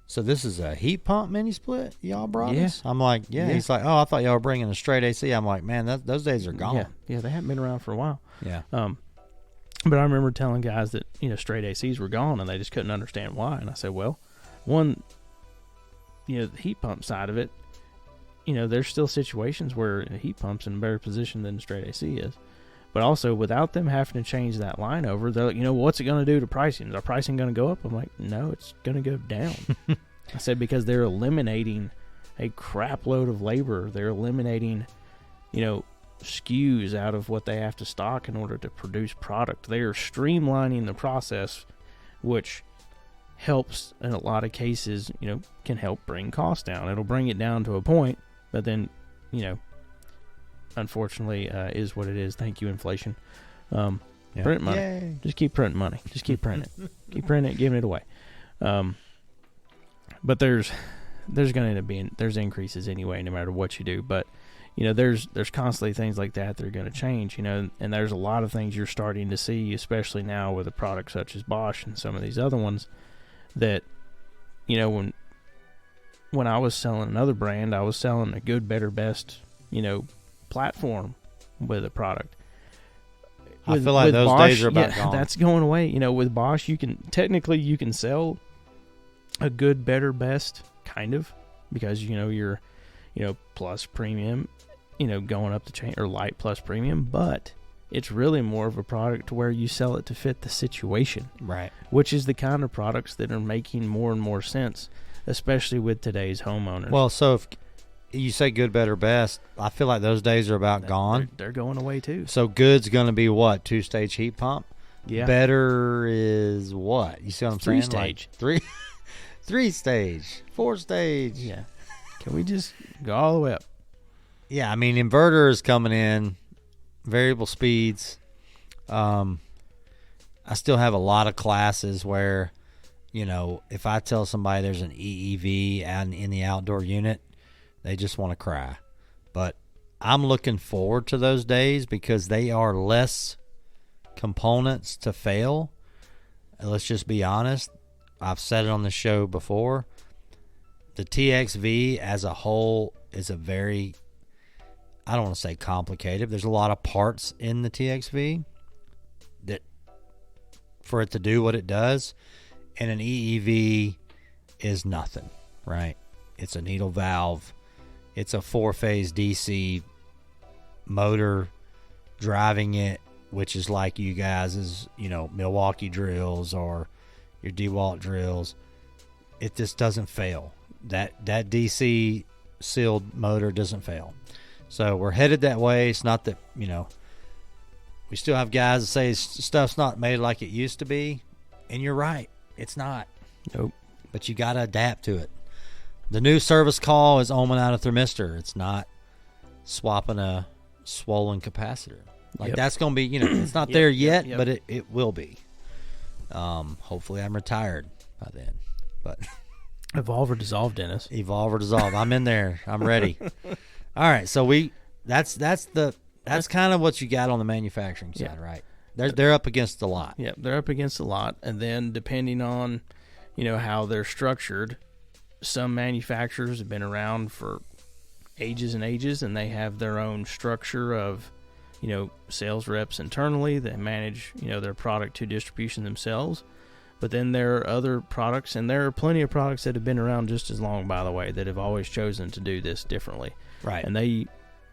so this is a heat pump mini split y'all brought us? I'm like, yeah. He's like, oh, I thought y'all were bringing a straight AC. I'm like, man, those days are gone. Yeah, they haven't been around for a while. Yeah. But I remember telling guys that, straight ACs were gone and they just couldn't understand why. And I said, well, one, the heat pump side of it, there's still situations where a heat pump's in a better position than a straight AC is. But also, without them having to change that line over, they're like, what's it going to do to pricing? Is our pricing going to go up? I'm like, no, it's going to go down. I said, because they're eliminating a crap load of labor. They're eliminating, SKUs out of what they have to stock in order to produce product. They are streamlining the process, which helps in a lot of cases, can help bring costs down. It'll bring it down to a point, but then, unfortunately, is what it is. Thank you, inflation. Print money. Yay. Just keep printing money. Just keep printing it. Keep printing it, giving it away. But there's going to end up being, there's increases anyway, no matter what you do. But there's constantly things like that are going to change, and there's a lot of things you're starting to see, especially now with a product such as Bosch and some of these other ones that, when I was selling another brand, I was selling a good, better, best, platform with a product. I feel like those Bosch, days are about gone. That's going away. With Bosch, you can sell a good, better, best, kind of, because, you're, plus premium, going up the chain, or light plus premium, but it's really more of a product where you sell it to fit the situation. Right. Which is the kind of products that are making more and more sense, especially with today's homeowners. Well, so if you say good, better, best, I feel like those days are about gone. They're going away too. So good's going to be what? 2-stage heat pump? Yeah. Better is what? You see what I'm saying? 3-stage. Like 3-stage, 4-stage. Yeah. Can we just go all the way up? Yeah, I mean, inverter is coming in, variable speeds. I still have a lot of classes where, if I tell somebody there's an EEV in the outdoor unit, they just want to cry. But I'm looking forward to those days because they are less components to fail. Let's just be honest. I've said it on the show before. The TXV as a whole is a very, I don't want to say complicated. There's a lot of parts in the TXV that for it to do what it does, and an EEV is nothing, right? It's a needle valve. It's a 4-phase DC motor driving it, which is like you guys' Milwaukee drills or your DeWalt drills. It just doesn't fail. That DC sealed motor doesn't fail. So we're headed that way. It's not that, we still have guys that say stuff's not made like it used to be. And you're right. It's not. Nope. But you got to adapt to it. The new service call is ohming out a thermistor. It's not swapping a swollen capacitor. That's going to be, it's not there yet, but it will be. Hopefully I'm retired by then. But evolve or dissolve, Dennis. Evolve or dissolve. I'm in there. I'm ready. All right. So that's kind of what you got on the manufacturing side, right? They're up against a lot. Yeah, they're up against a lot. And then depending on, how they're structured, some manufacturers have been around for ages and ages, and they have their own structure of, sales reps internally that manage, their product to distribution themselves. But then there are other products, and there are plenty of products that have been around just as long, by the way, that have always chosen to do this differently. Right. And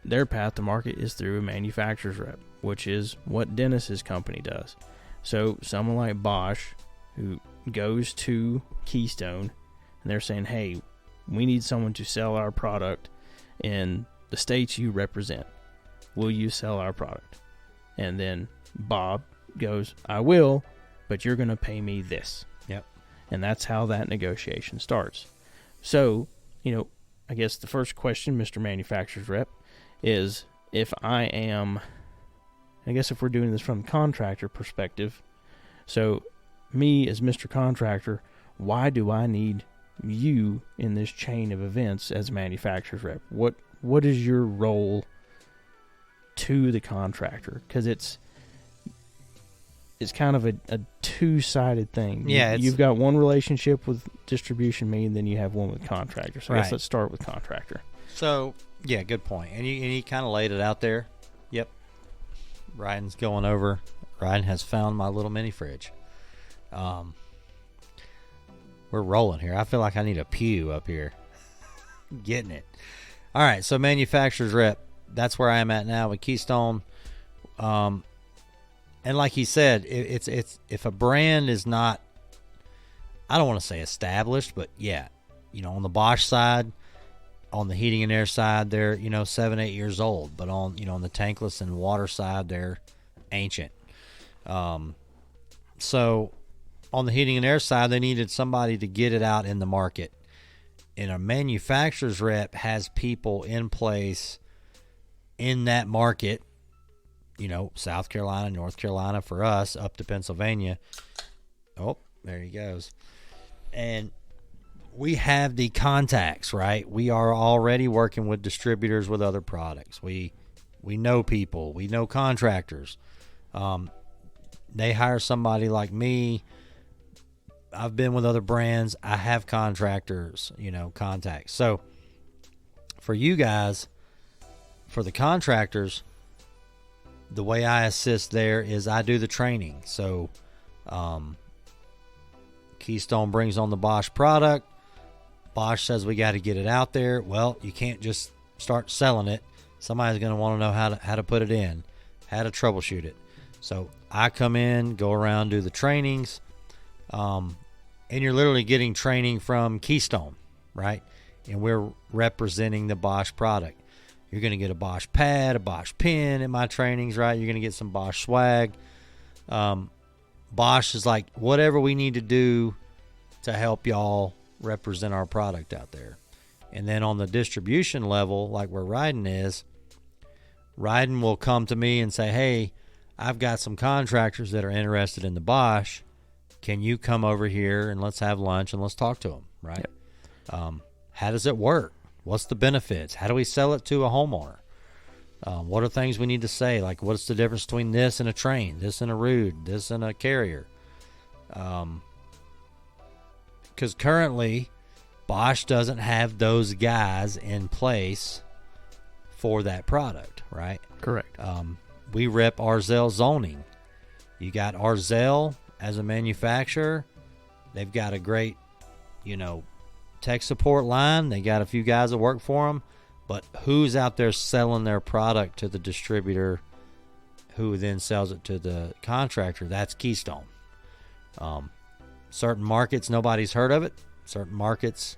their path to market is through a manufacturer's rep, which is what Dennis's company does. So someone like Bosch, who goes to Keystone, and they're saying, hey, we need someone to sell our product in the states you represent. Will you sell our product? And then Bob goes, I will, but you're going to pay me this. Yep. And that's how that negotiation starts. So, I guess the first question, Mr. Manufacturer's Rep, is if we're doing this from the contractor perspective, so me as Mr. Contractor, why do I need you in this chain of events as a manufacturer's rep? What is your role to the contractor? Because it's kind of a two-sided thing. Yeah, you've got one relationship with distribution, and then you have one with contractor. So I guess Right. let's start with contractor. So, yeah, good point. And you kind of laid it out there. Yep. Ryan's going over. Ryan has found my little mini fridge. We're rolling here. I feel like I need a pew up here. Getting it. All right, so manufacturer's rep. That's where I am at now with Keystone. And like he said, it's if a brand is not, I don't want to say established, but yeah, on the Bosch side, on the heating and air side, they're 7-8 years old, but on on the tankless and water side, they're ancient. So on the heating and air side, they needed somebody to get it out in the market, and a manufacturer's rep has people in place in that market. South Carolina, North Carolina for us, up to Pennsylvania. Oh, there he goes. And we have the contacts, right? We are already working with distributors with other products. We know people. We know contractors. They hire somebody like me. I've been with other brands. I have contractors, contacts. So for you guys, for the contractors, the way I assist there is I do the training. So Keystone brings on the Bosch product. Bosch says we got to get it out there. Well, you can't just start selling it. Somebody's going to want to know how to put it in, how to troubleshoot it. So I come in, go around, do the trainings, and you're literally getting training from Keystone, right? And we're representing the Bosch product. You're going to get a Bosch pad, a Bosch pin in my trainings, right? You're going to get some Bosch swag. Bosch is like, whatever we need to do to help y'all represent our product out there. And then on the distribution level, like where Rhydon is, Rhydon will come to me and say, hey, I've got some contractors that are interested in the Bosch. Can you come over here and let's have lunch and let's talk to them, right? Yep. How does it work? What's the benefits? How do we sell it to a homeowner? What are things we need to say? Like, what's the difference between this and a train, this and a rood, this and a carrier? Because currently, Bosch doesn't have those guys in place for that product, right? Correct. We rep Arzell zoning. You got Arzell as a manufacturer. They've got a great, tech support line. They got a few guys that work for them. But who's out there selling their product to the distributor who then sells it to the contractor? That's Keystone. Certain markets, nobody's heard of it. Certain markets,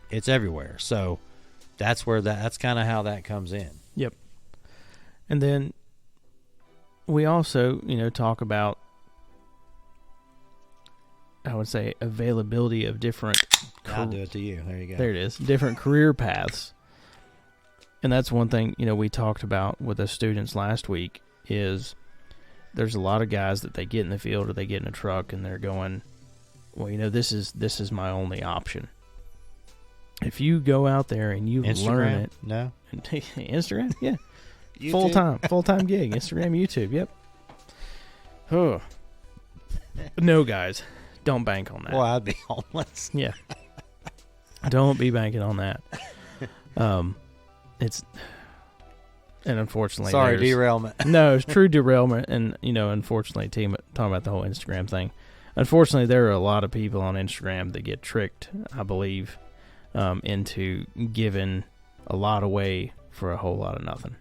it's everywhere. So that's kind of how that comes in. Yep. And then we also, talk about, I would say, availability of different... I'll do it to you. There you go. There it is. Different career paths. And that's one thing, we talked about with the students last week is there's a lot of guys that they get in the field or they get in a truck and they're going, well, this is my only option. If you go out there and you Instagram? learn it. No. Instagram? Yeah. YouTube? Full-time gig. Instagram, YouTube. Yep. Oh. No, guys. Don't bank on that. Well, I'd be homeless. Yeah. Don't be banking on that. And unfortunately, sorry, derailment. No, it's true derailment. And, unfortunately, talking about the whole Instagram thing, unfortunately, there are a lot of people on Instagram that get tricked, I believe, into giving a lot away for a whole lot of nothing.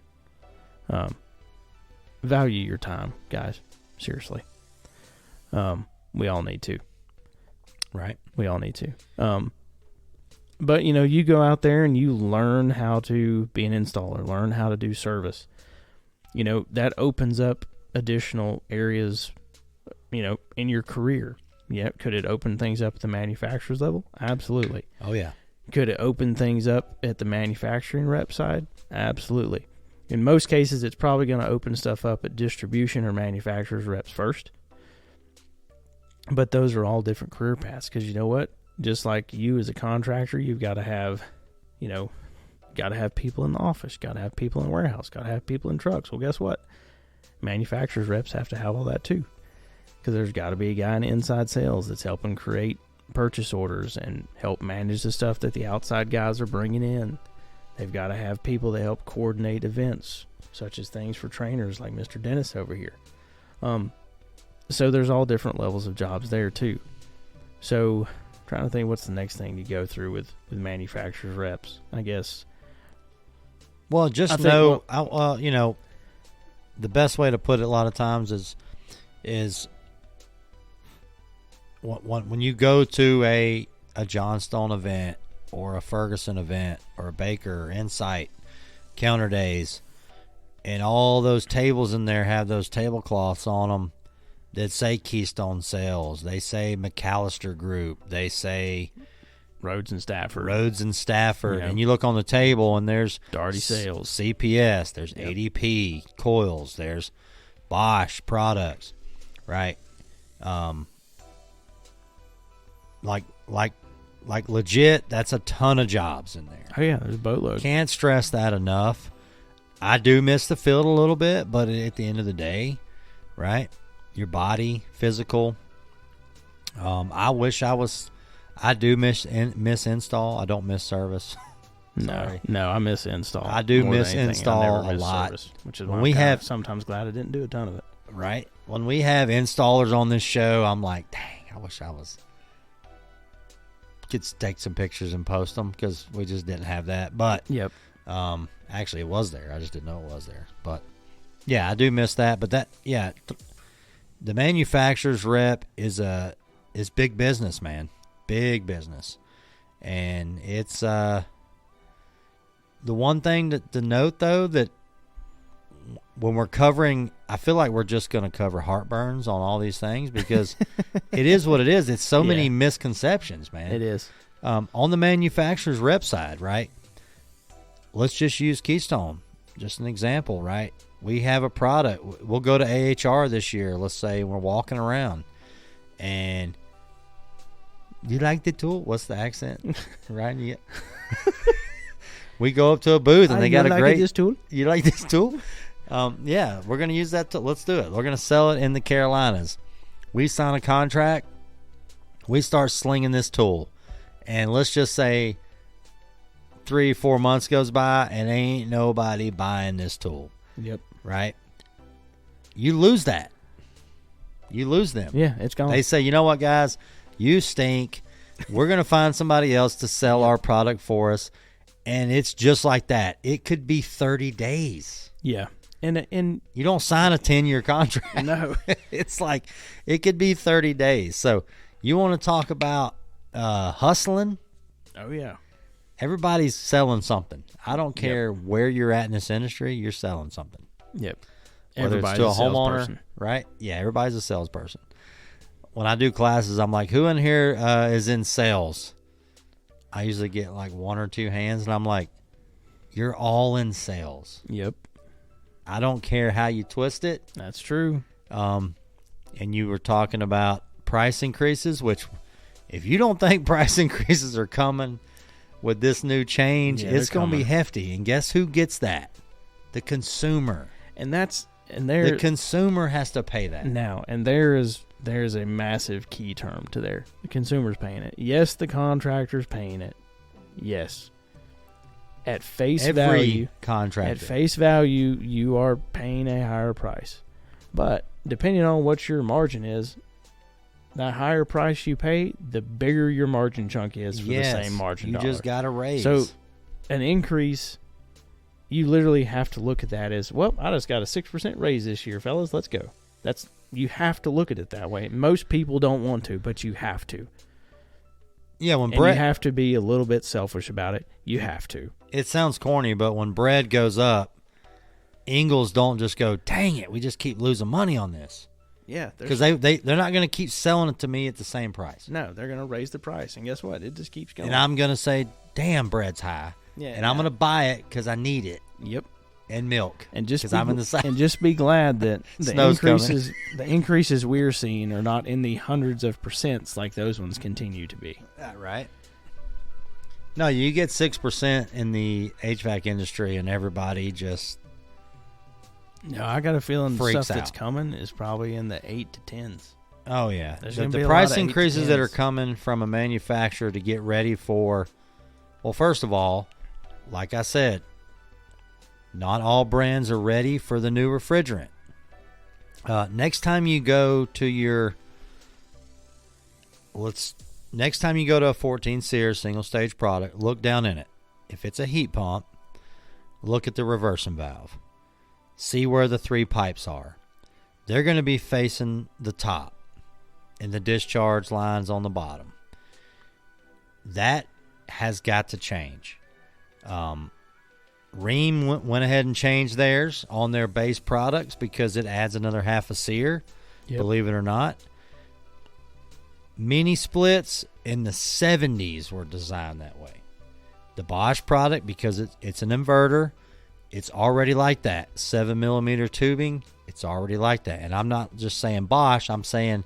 Value your time, guys. Seriously. We all need to. Right. We all need to. But, you go out there and you learn how to be an installer, learn how to do service. That opens up additional areas, in your career. Yeah. Could it open things up at the manufacturer's level? Absolutely. Oh, yeah. Could it open things up at the manufacturing rep side? Absolutely. In most cases, it's probably going to open stuff up at distribution or manufacturer's reps first. But those are all different career paths because you know what? Just like you as a contractor, you've got to have, people in the office, got to have people in the warehouse, got to have people in trucks. Well, guess what? Manufacturers reps have to have all that too, because there's got to be a guy in inside sales that's helping create purchase orders and help manage the stuff that the outside guys are bringing in. They've got to have people that help coordinate events, such as things for trainers like Mr. Dennis over here. So there's all different levels of jobs there too. So trying to think what's the next thing you go through with manufacturers reps, I guess. Well, the best way to put it a lot of times is when you go to a Johnstone event or a Ferguson event or a Baker or Insight counter days, and all those tables in there have those tablecloths on them that say Keystone Sales, they say McAllister Group, they say Rhodes and Stafford, and you look on the table and there's Darty Sales, CPS, there's ADP, Coils, there's Bosch products, right? Like legit, that's a ton of jobs in there. Oh yeah, there's a boatload. Can't stress that enough. I do miss the field a little bit, but at the end of the day, right? Your body, physical. I do miss install. I don't miss service. No, I miss install. I do miss install a lot. Service, which is why I'm sometimes glad I didn't do a ton of it. Right. When we have installers on this show, I'm like, dang, I wish I could take some pictures and post them because we just didn't have that. But yep. Actually, it was there. I just didn't know it was there. But yeah, I do miss that. But the manufacturer's rep is big business, man. Big business. And it's the one thing to note, though, that when we're covering, I feel like we're just going to cover heartburns on all these things because it is what it is. It's so many misconceptions, man. It is. On the manufacturer's rep side, right? Let's just use Keystone. Just an example, right? We have a product. We'll go to AHR this year. Let's say we're walking around and you like the tool? What's the accent? Right? we go up to a booth and they got a great. This tool? You like this tool? Yeah, we're gonna use that tool. Let's do it. We're gonna sell it in the Carolinas. We sign a contract. We start slinging this tool, and let's just say 3-4 months goes by and ain't nobody buying this tool. Yep. Right? You lose that. You lose them. Yeah, it's gone. They say, you know what, guys? You stink. We're going to find somebody else to sell our product for us. And it's just like that. It could be 30 days. Yeah. And you don't sign a 10-year contract. No. It's like it could be 30 days. So you want to talk about hustling? Oh, yeah. Everybody's selling something. I don't care where you're at in this industry. You're selling something. Yep. Whether it's to a homeowner, right? Yeah, everybody's a salesperson. When I do classes, I'm like, who in here is in sales? I usually get like 1 or 2 hands, and I'm like, you're all in sales. Yep. I don't care how you twist it. That's true. And you were talking about price increases, which if you don't think price increases are coming with this new change, it's going to be hefty. And guess who gets that? The consumer. The consumer has to pay that. Now, and there's a massive key term to there. The consumer's paying it. Yes, the contractor's paying it. Yes. At face value, contractor. At face value, you are paying a higher price. But depending on what your margin is, the higher price you pay, the bigger your margin chunk is for the same margin dollar. You just got to raise. So an increase, you literally have to look at that as, well, I just got a 6% raise this year, fellas. Let's go. You have to look at it that way. Most people don't want to, but you have to. Yeah, you have to be a little bit selfish about it. You have to. It sounds corny, but when bread goes up, Ingalls don't just go, dang it, we just keep losing money on this. Yeah. Because they're not going to keep selling it to me at the same price. No, they're going to raise the price. And guess what? It just keeps going. And I'm going to say, damn, bread's high. Yeah. And I'm going to buy it because I need it. Yep. And milk. And just I'm in the South. And just be glad that the increases we're seeing are not in the hundreds of percents like those ones continue to be. Right. No, you get 6% in the HVAC industry, and everybody just. No, I got a feeling the stuff that's out. Coming is probably in the 8 to 10s. Oh yeah, the price increases that are coming from a manufacturer to get ready for. Well, first of all, like I said, not all brands are ready for the new refrigerant. Next time you go to a 14 SEER single stage product, look down in it. If it's a heat pump, look at the reversing valve. See where the 3 pipes are. They're going to be facing the top and the discharge lines on the bottom. That has got to change. Rheem went ahead and changed theirs on their base products because it adds another half a SEER, believe it or not. Mini splits in the 70s were designed that way. The Bosch product, because it's an inverter, it's already like that. 7mm tubing, it's already like that. And I'm not just saying Bosch, I'm saying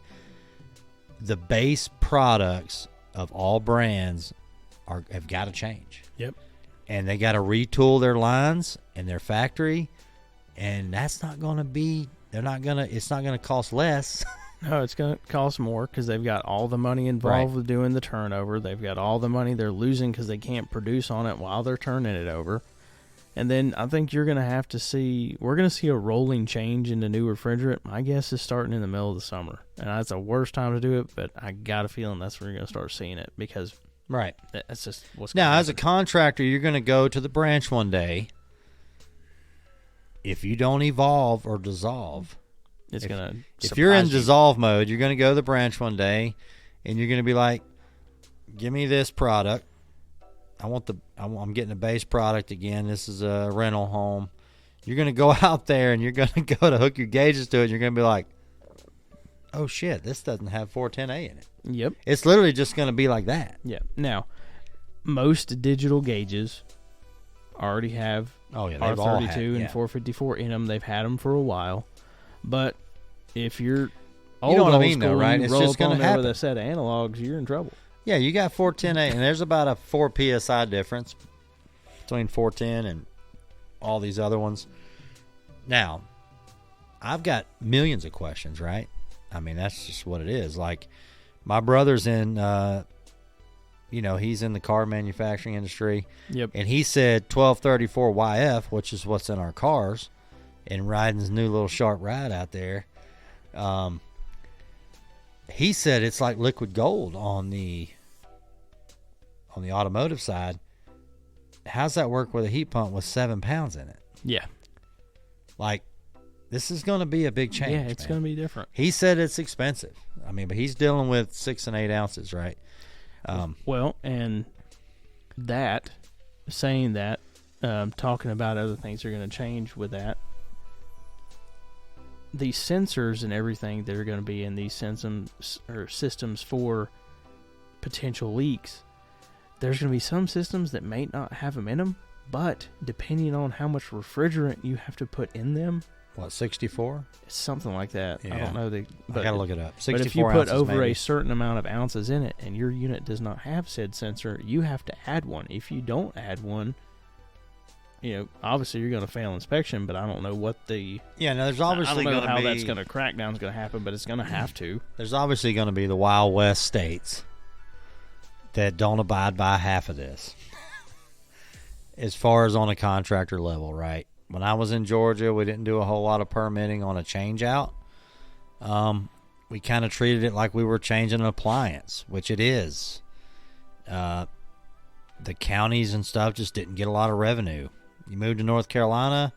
the base products of all brands have got to change. Yep. And they got to retool their lines in their factory, and that's not going to be. It's not going to cost less. No, it's going to cost more because they've got all the money involved with doing the turnover. They've got all the money they're losing because they can't produce on it while they're turning it over. And then I think we're going to see a rolling change in the new refrigerant. My guess is starting in the middle of the summer. And that's the worst time to do it, but I got a feeling that's where you're going to start seeing it because that's just what's going to happen. Now, as a contractor, you're going to go to the branch one day. If you don't evolve or dissolve, it's going to if you're in dissolve mode, you're going to go to the branch one day and you're going to be like, give me this product. I'm getting a base product again. This is a rental home. You're going to go out there and you're going to go to hook your gauges to it. And you're going to be like, oh shit, this doesn't have 410A in it. Yep. It's literally just going to be like that. Yeah. Now, most digital gauges already have R32 and 454 in them. They've had them for a while. But if you're you know what I mean, though, right? It's just going to happen. With a set of analogs, you're in trouble. Yeah, you got 410A, and there's about a 4 PSI difference. between 410 and all these other ones. Now, I've got millions of questions, right? I mean, that's just what it is. Like, my brother's in, he's in the car manufacturing industry. Yep. And he said 1234 YF, which is what's in our cars, and Rhydon's new little sharp ride out there. He said it's like liquid gold on the automotive side. How's that work with a heat pump with 7 pounds in it? Yeah. Like, this is going to be a big change. Yeah, it's going to be different. He said it's expensive. I mean, but he's dealing with 6 and 8 ounces, right? Well, and that, saying that, talking about other things that are going to change with that, the sensors and everything that are going to be in these systems for potential leaks, there's going to be some systems that may not have them in them, but depending on how much refrigerant you have to put in them, what, 64? Something like that. Yeah. I don't know. I got to look it up. 64 but if you put over maybe. a certain amount of ounces in it and your unit does not have said sensor, you have to add one. If you don't add one, obviously you're going to fail inspection, but I don't know what the... Yeah, no, there's obviously going to be... how that's going to crackdown's going to happen, but it's going to have to. There's obviously going to be the Wild West states that don't abide by half of this. As far as on a contractor level, right? When I was in Georgia, we didn't do a whole lot of permitting on a change out. We kind of treated it like we were changing an appliance, which it is. The counties and stuff just didn't get a lot of revenue. You move to North Carolina,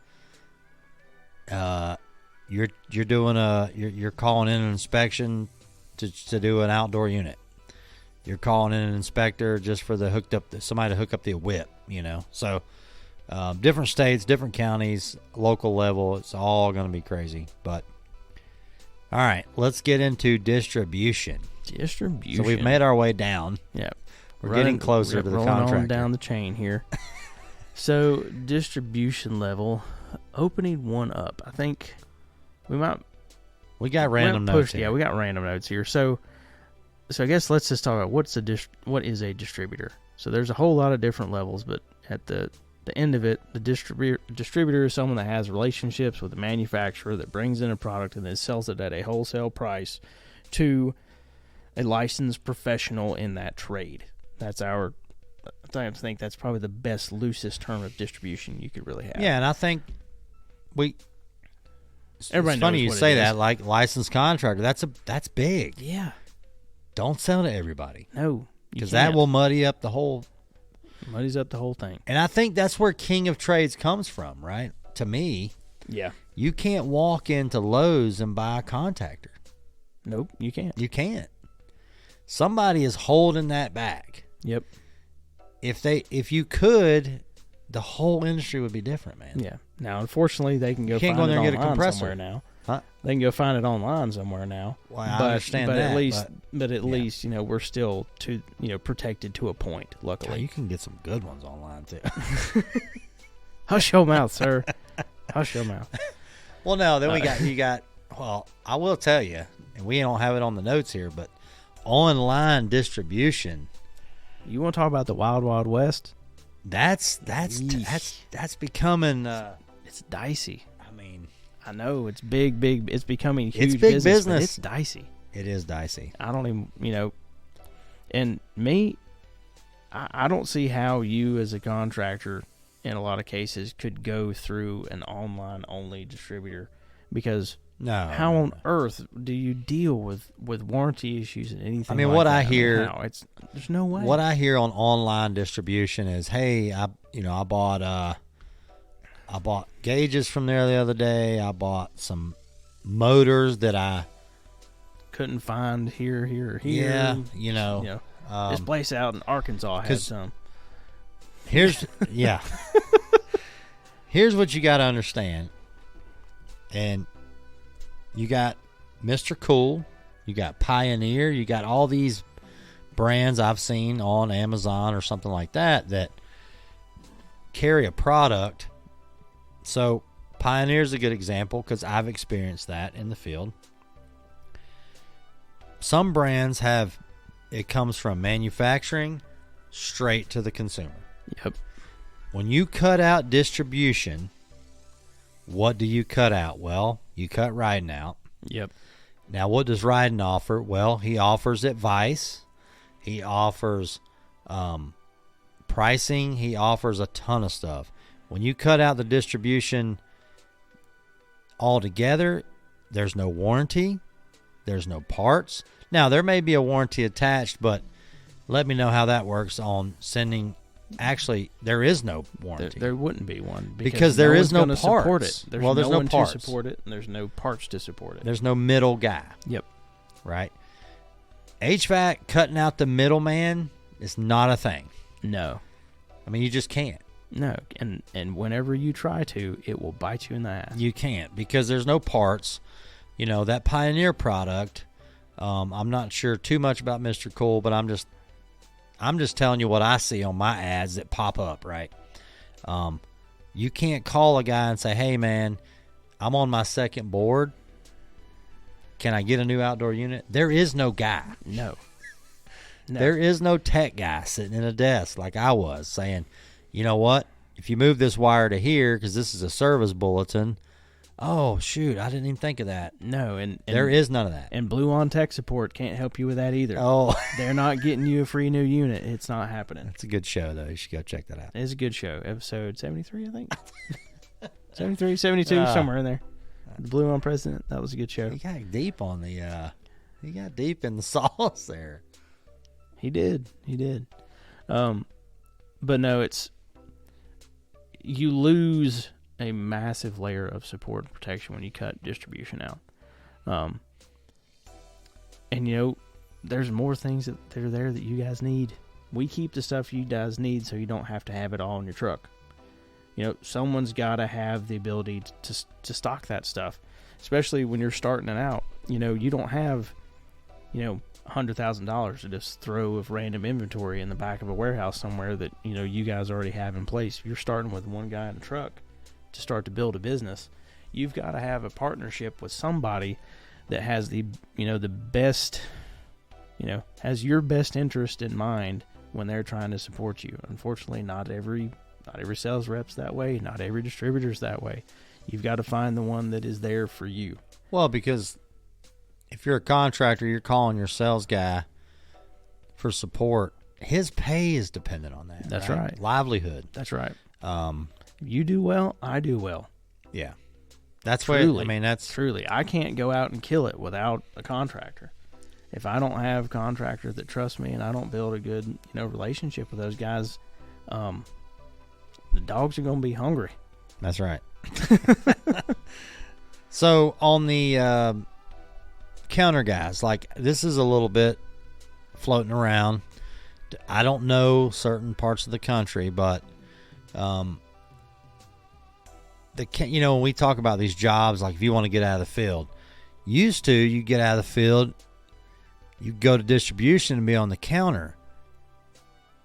you're calling in an inspection to do an outdoor unit. You're calling in an inspector just for somebody to hook up the whip, So different states, different counties, local level, it's all going to be crazy. But all right, let's get into distribution. So we've made our way down. Yeah, we're getting closer to the contractor. On down the chain here. So distribution level, opening one up. I think we got random notes here. Yeah, we got random notes here. So I guess let's just talk about what is a distributor. So there's a whole lot of different levels, but at the end of it, the distributor is someone that has relationships with the manufacturer that brings in a product and then sells it at a wholesale price to a licensed professional in that trade. I think that's probably the best, loosest term of distribution you could really have. Yeah, and I think it's funny you say that, like licensed contractor. That's big. Yeah. Don't sell to everybody. No, because that will muddies up the whole thing. And I think that's where King of Trades comes from, right? To me, yeah, you can't walk into Lowe's and buy a contactor. Nope, you can't. You can't. Somebody is holding that back. Yep. If you could, the whole industry would be different, man. Yeah. Now, unfortunately, they can go find it online somewhere now. Huh? They can go find it online somewhere now. Well, I understand that. At least, we're still protected to a point, luckily. Oh, you can get some good ones online, too. Hush your mouth, sir. Hush your mouth. Well, no, then I will tell you, and we don't have it on the notes here, but online distribution. You want to talk about the Wild Wild West? That's becoming it's dicey. I mean, I know it's big. It's becoming huge. It's big business. But it's dicey. It is dicey. I don't even, and me, I don't see how you as a contractor in a lot of cases could go through an online only distributor, because how on earth do you deal with warranty issues and anything? I mean, like what that? I hear, there's no way. What I hear on online distribution is, hey, I bought gauges from there the other day. I bought some motors that I couldn't find here. Yeah, this place out in Arkansas has some. Here's what you got to understand, and you got Mr. Cool, you got Pioneer, you got all these brands I've seen on Amazon or something like that carry a product. So Pioneer's a good example because I've experienced that in the field. Some brands it comes from manufacturing straight to the consumer. Yep. when you cut out distribution, what do you cut out? Well, you cut Rhydon out. Yep. Now, what does Rhydon offer? Well, he offers advice. He offers pricing. He offers a ton of stuff. When you cut out the distribution altogether, there's no warranty. There's no parts. Now, there may be a warranty attached, but let me know how that works on sending. Actually, there is no warranty. There wouldn't be one because there is no parts. Support it. There's there's no no one parts to support it, and there's no parts to support it. There's no middle guy. Yep. Right? HVAC, cutting out the middleman is not a thing. No. I mean, you just can't. No, and whenever you try to, it will bite you in the ass. You can't because there's no parts. You know, that Pioneer product, I'm not sure too much about Mr. Cool, but I'm just telling you what I see on my ads that pop up, right? You can't call a guy and say, hey, man, I'm on my second board. Can I get a new outdoor unit? There is no guy. No. There is no tech guy sitting in a desk like I was saying, you know what? If you move this wire to here, because this is a service bulletin, oh, shoot, I didn't even think of that. No, and there is none of that. And Blue On Tech Support can't help you with that either. Oh. They're not getting you a free new unit. It's not happening. It's a good show, though. You should go check that out. It's a good show. Episode 73, I think. 73, 72, somewhere in there. The Blue On President. That was a good show. He got deep on the, he got deep in the sauce there. He did. But no, you lose a massive layer of support and protection when you cut distribution out. And you know, there's more things that are there that you guys need. We keep the stuff you guys need so you don't have to have it all in your truck. You know, someone's got to have the ability to stock that stuff, especially when you're starting it out. You know, you don't have, $100,000 to just throw of random inventory in the back of a warehouse somewhere that, you guys already have in place. If you're starting with one guy in a truck to start to build a business, you've got to have a partnership with somebody that has the best, has your best interest in mind when they're trying to support you. Unfortunately, not every sales rep's that way. Not every distributor's that way. You've got to find the one that is there for you. Well, because if you're a contractor, you're calling your sales guy for support. His pay is dependent on that. That's right. Livelihood. That's right. You do well, I do well. Yeah. That's truly, that's truly. I can't go out and kill it without a contractor. If I don't have a contractor that trusts me and I don't build a good, relationship with those guys, the dogs are going to be hungry. That's right. So on the counter guys, like this is a little bit floating around. I don't know certain parts of the country, but when we talk about these jobs, like if you want to get out of the field, you get out of the field, you go to distribution and be on the counter,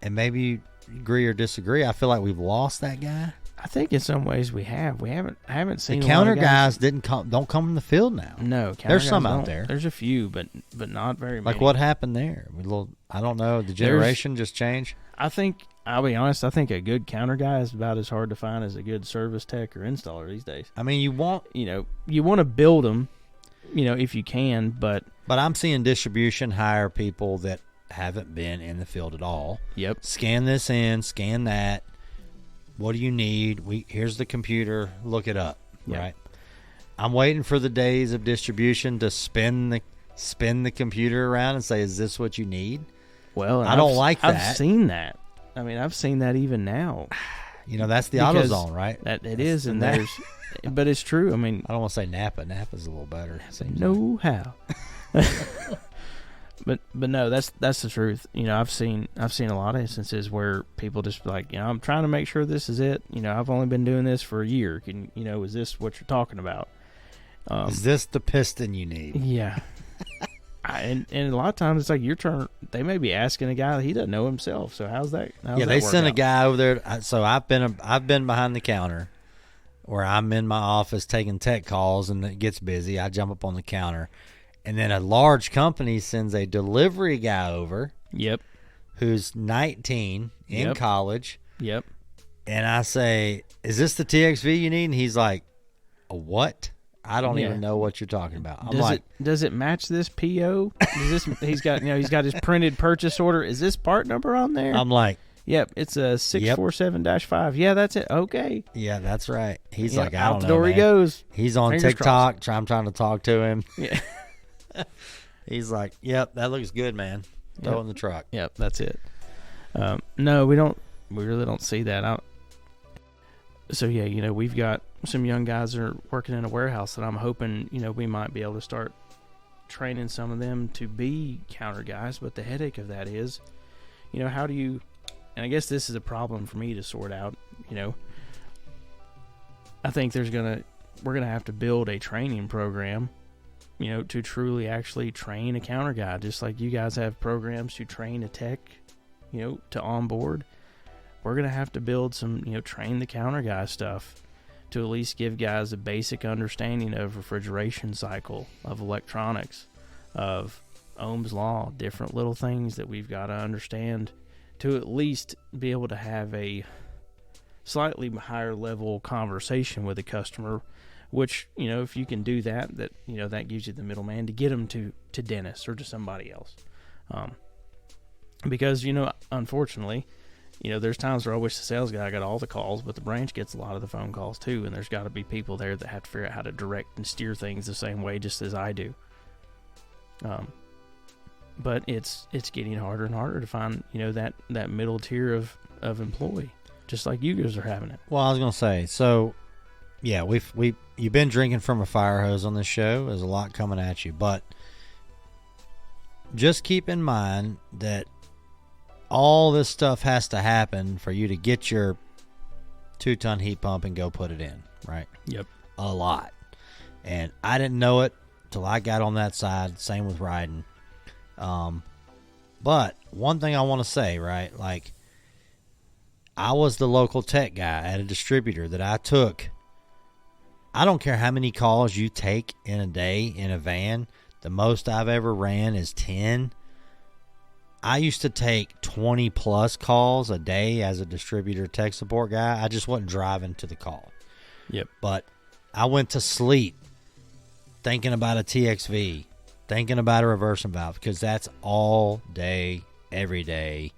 and maybe you agree or disagree. I feel like we've lost that guy. I think in some ways we have. I haven't seen the counter guys don't come from the field now. No, there's some out there. There's a few, but not very many. Like what happened there? I don't know. The generation just changed. I'll be honest. I think a good counter guy is about as hard to find as a good service tech or installer these days. I mean, you want to build them, if you can, but I'm seeing distribution hire people that haven't been in the field at all. Yep. Scan this in, scan that. What do you need? Here's the computer. Look it up. Yep. Right. I'm waiting for the days of distribution to spin the computer around and say, "Is this what you need?" Well, I don't like that. I've seen that. I mean, I've seen that even now. That's the AutoZone, right? It is, and there's, but it's true. I mean, I don't want to say Napa. Napa's a little better. Know-how. But no, that's the truth. I've seen a lot of instances where people just like, I'm trying to make sure this is it. I've only been doing this for a year. Is this what you're talking about? Is this the piston you need? Yeah. And a lot of times it's like your turn. They may be asking a guy that he doesn't know himself. So how's that? They sent a guy over there. So I've been behind the counter, where I'm in my office taking tech calls, and it gets busy. I jump up on the counter. And then a large company sends a delivery guy over. Yep. Who's 19 in college. Yep. And I say, is this the TXV you need? And he's like, a what? I don't even know what you're talking about. Does it match this PO? He's got his printed purchase order. Is this part number on there? I'm like, yep, it's a 647-5. Yeah, that's it. Okay. Yeah, that's right. He's like, I don't know, out the door man. he goes. He's on Fingers TikTok. I'm trying to talk to him. Yeah. He's like, yep, that looks good, man. Throw it in the truck. Yep, that's it. No, we don't. We really don't see that. So yeah, we've got some young guys that are working in a warehouse that I'm hoping, we might be able to start training some of them to be counter guys. But the headache of that is, how do you? And I guess this is a problem for me to sort out. I think we're gonna have to build a training program, to truly actually train a counter guy, just like you guys have programs to train a tech, to onboard. We're going to have to build some, train the counter guy stuff to at least give guys a basic understanding of refrigeration cycle, of electronics, of Ohm's law, different little things that we've got to understand to at least be able to have a slightly higher level conversation with a customer, which, if you can do that gives you the middleman to get them to Dennis or to somebody else. Because, unfortunately, there's times where I wish the sales guy got all the calls, but the branch gets a lot of the phone calls too, and there's got to be people there that have to figure out how to direct and steer things the same way just as I do. But it's getting harder and harder to find, that middle tier of employee, just like you guys are having it. Well, I was going to say, so, yeah, you've been drinking from a fire hose on this show. There's a lot coming at you, but just keep in mind that all this stuff has to happen for you to get your 2-ton heat pump and go put it in, right? Yep. A lot. And I didn't know it till I got on that side. Same with Rhydon. But one thing I want to say, right? Like, I was the local tech guy at a distributor that I took. I don't care how many calls you take in a day in a van. The most I've ever ran is 10. I used to take 20 plus calls a day as a distributor tech support guy. I just wasn't driving to the call. Yep. But I went to sleep thinking about a TXV, thinking about a reversing valve, because that's all day, every day,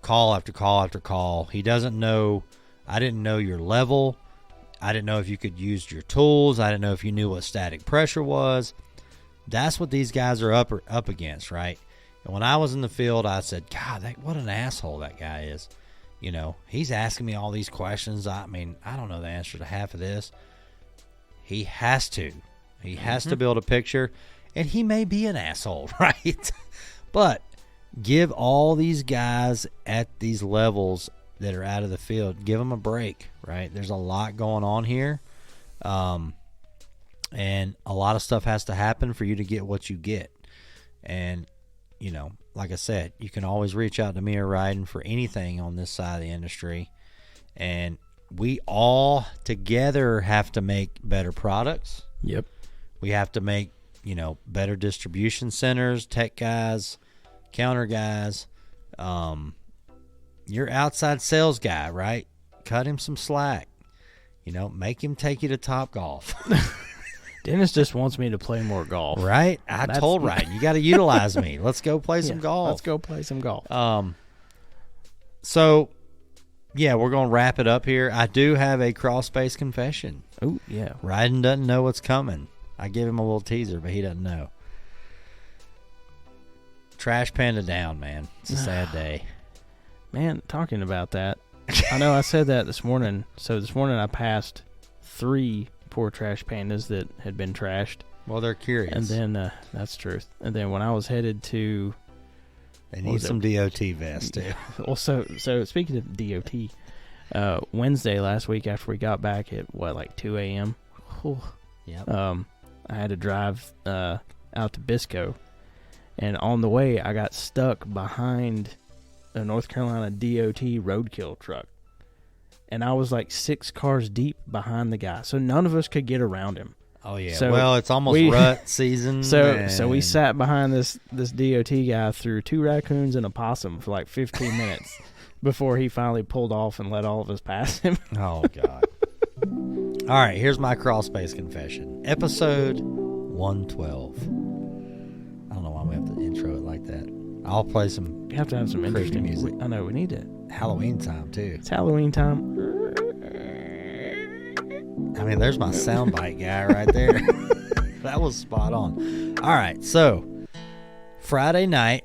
call after call after call. He doesn't know. I didn't know your level. I didn't know if you could use your tools. I didn't know if you knew what static pressure was. That's what these guys are up against, right? And when I was in the field, I said, God, what an asshole that guy is. He's asking me all these questions. I mean, I don't know the answer to half of this. He has to. He has to build a picture. And he may be an asshole, right? But give all these guys at these levels that are out of the field, give them a break, right? There's a lot going on here. And a lot of stuff has to happen for you to get what you get. And like I said, you can always reach out to me or Rhydon for anything on this side of the industry. And we all together have to make better products. Yep. We have to make, better distribution centers, tech guys, counter guys. Your outside sales guy, right? Cut him some slack. Make him take you to Topgolf. Dennis just wants me to play more golf. Right? I told Rhydon, you got to utilize me. Let's go play some golf. Let's go play some golf. So, yeah, we're going to wrap it up here. I do have a crawl space confession. Oh, yeah. Rhydon doesn't know what's coming. I give him a little teaser, but he doesn't know. Trash Panda down, man. It's a sad day. Man, talking about that, I know I said that this morning. So this morning I passed 3 poor trash pandas that had been trashed. Well, they're curious. And then, that's truth. And then when I was headed to... They need some DOT vests, too. Well, so speaking of DOT, Wednesday last week after we got back at, 2 a.m.? Yep. I had to drive out to Bisco. And on the way, I got stuck behind a North Carolina DOT roadkill truck. And I was 6 cars deep behind the guy. So none of us could get around him. Oh, yeah. So well, it's almost rut season. So we sat behind this DOT guy through 2 raccoons and a possum for 15 minutes before he finally pulled off and let all of us pass him. Oh, God. All right, here's my crawl space confession. Episode 112. I don't know why we have to intro it like that. I'll play some You have to have some creepy interesting music. I know, we need it. Halloween time, too. It's Halloween time. I mean, there's my soundbite guy right there. That was spot on. All right, so Friday night,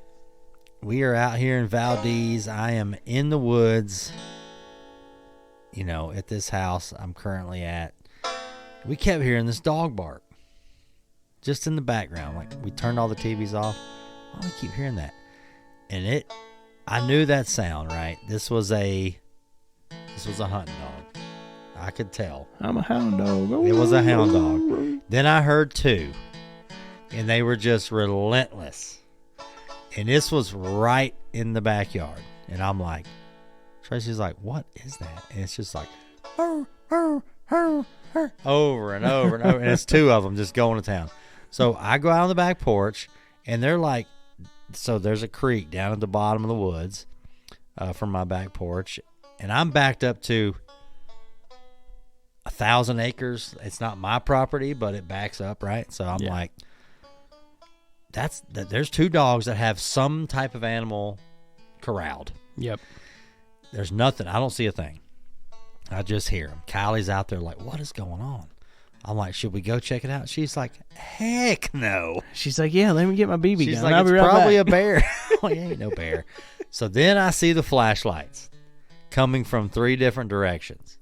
we are out here in Valdez. I am in the woods, at this house I'm currently at. We kept hearing this dog bark just in the background. Like, we turned all the TVs off. Why do we keep hearing that? And I knew that sound, right? This was a hunting dog. I could tell. I'm a hound dog. It was a hound dog. Then I heard two, and they were just relentless. And this was right in the backyard. And I'm like, Tracy's like, what is that? And it's just like, over and over and over. And it's two of them just going to town. So I go out on the back porch, and they're like, so there's a creek down at the bottom of the woods from my back porch. And I'm backed up to 1,000 acres. It's not my property, but it backs up, right? So I'm like, there's two dogs that have some type of animal corralled. Yep. There's nothing. I don't see a thing. I just hear them. Kylie's out there like, what is going on? I'm like, should we go check it out? She's like, heck no. She's like, yeah, let me get my BB gun. She's like, I'll it's be right probably back. a bear. Well, ain't no bear. So then I see the flashlights coming from three different directions.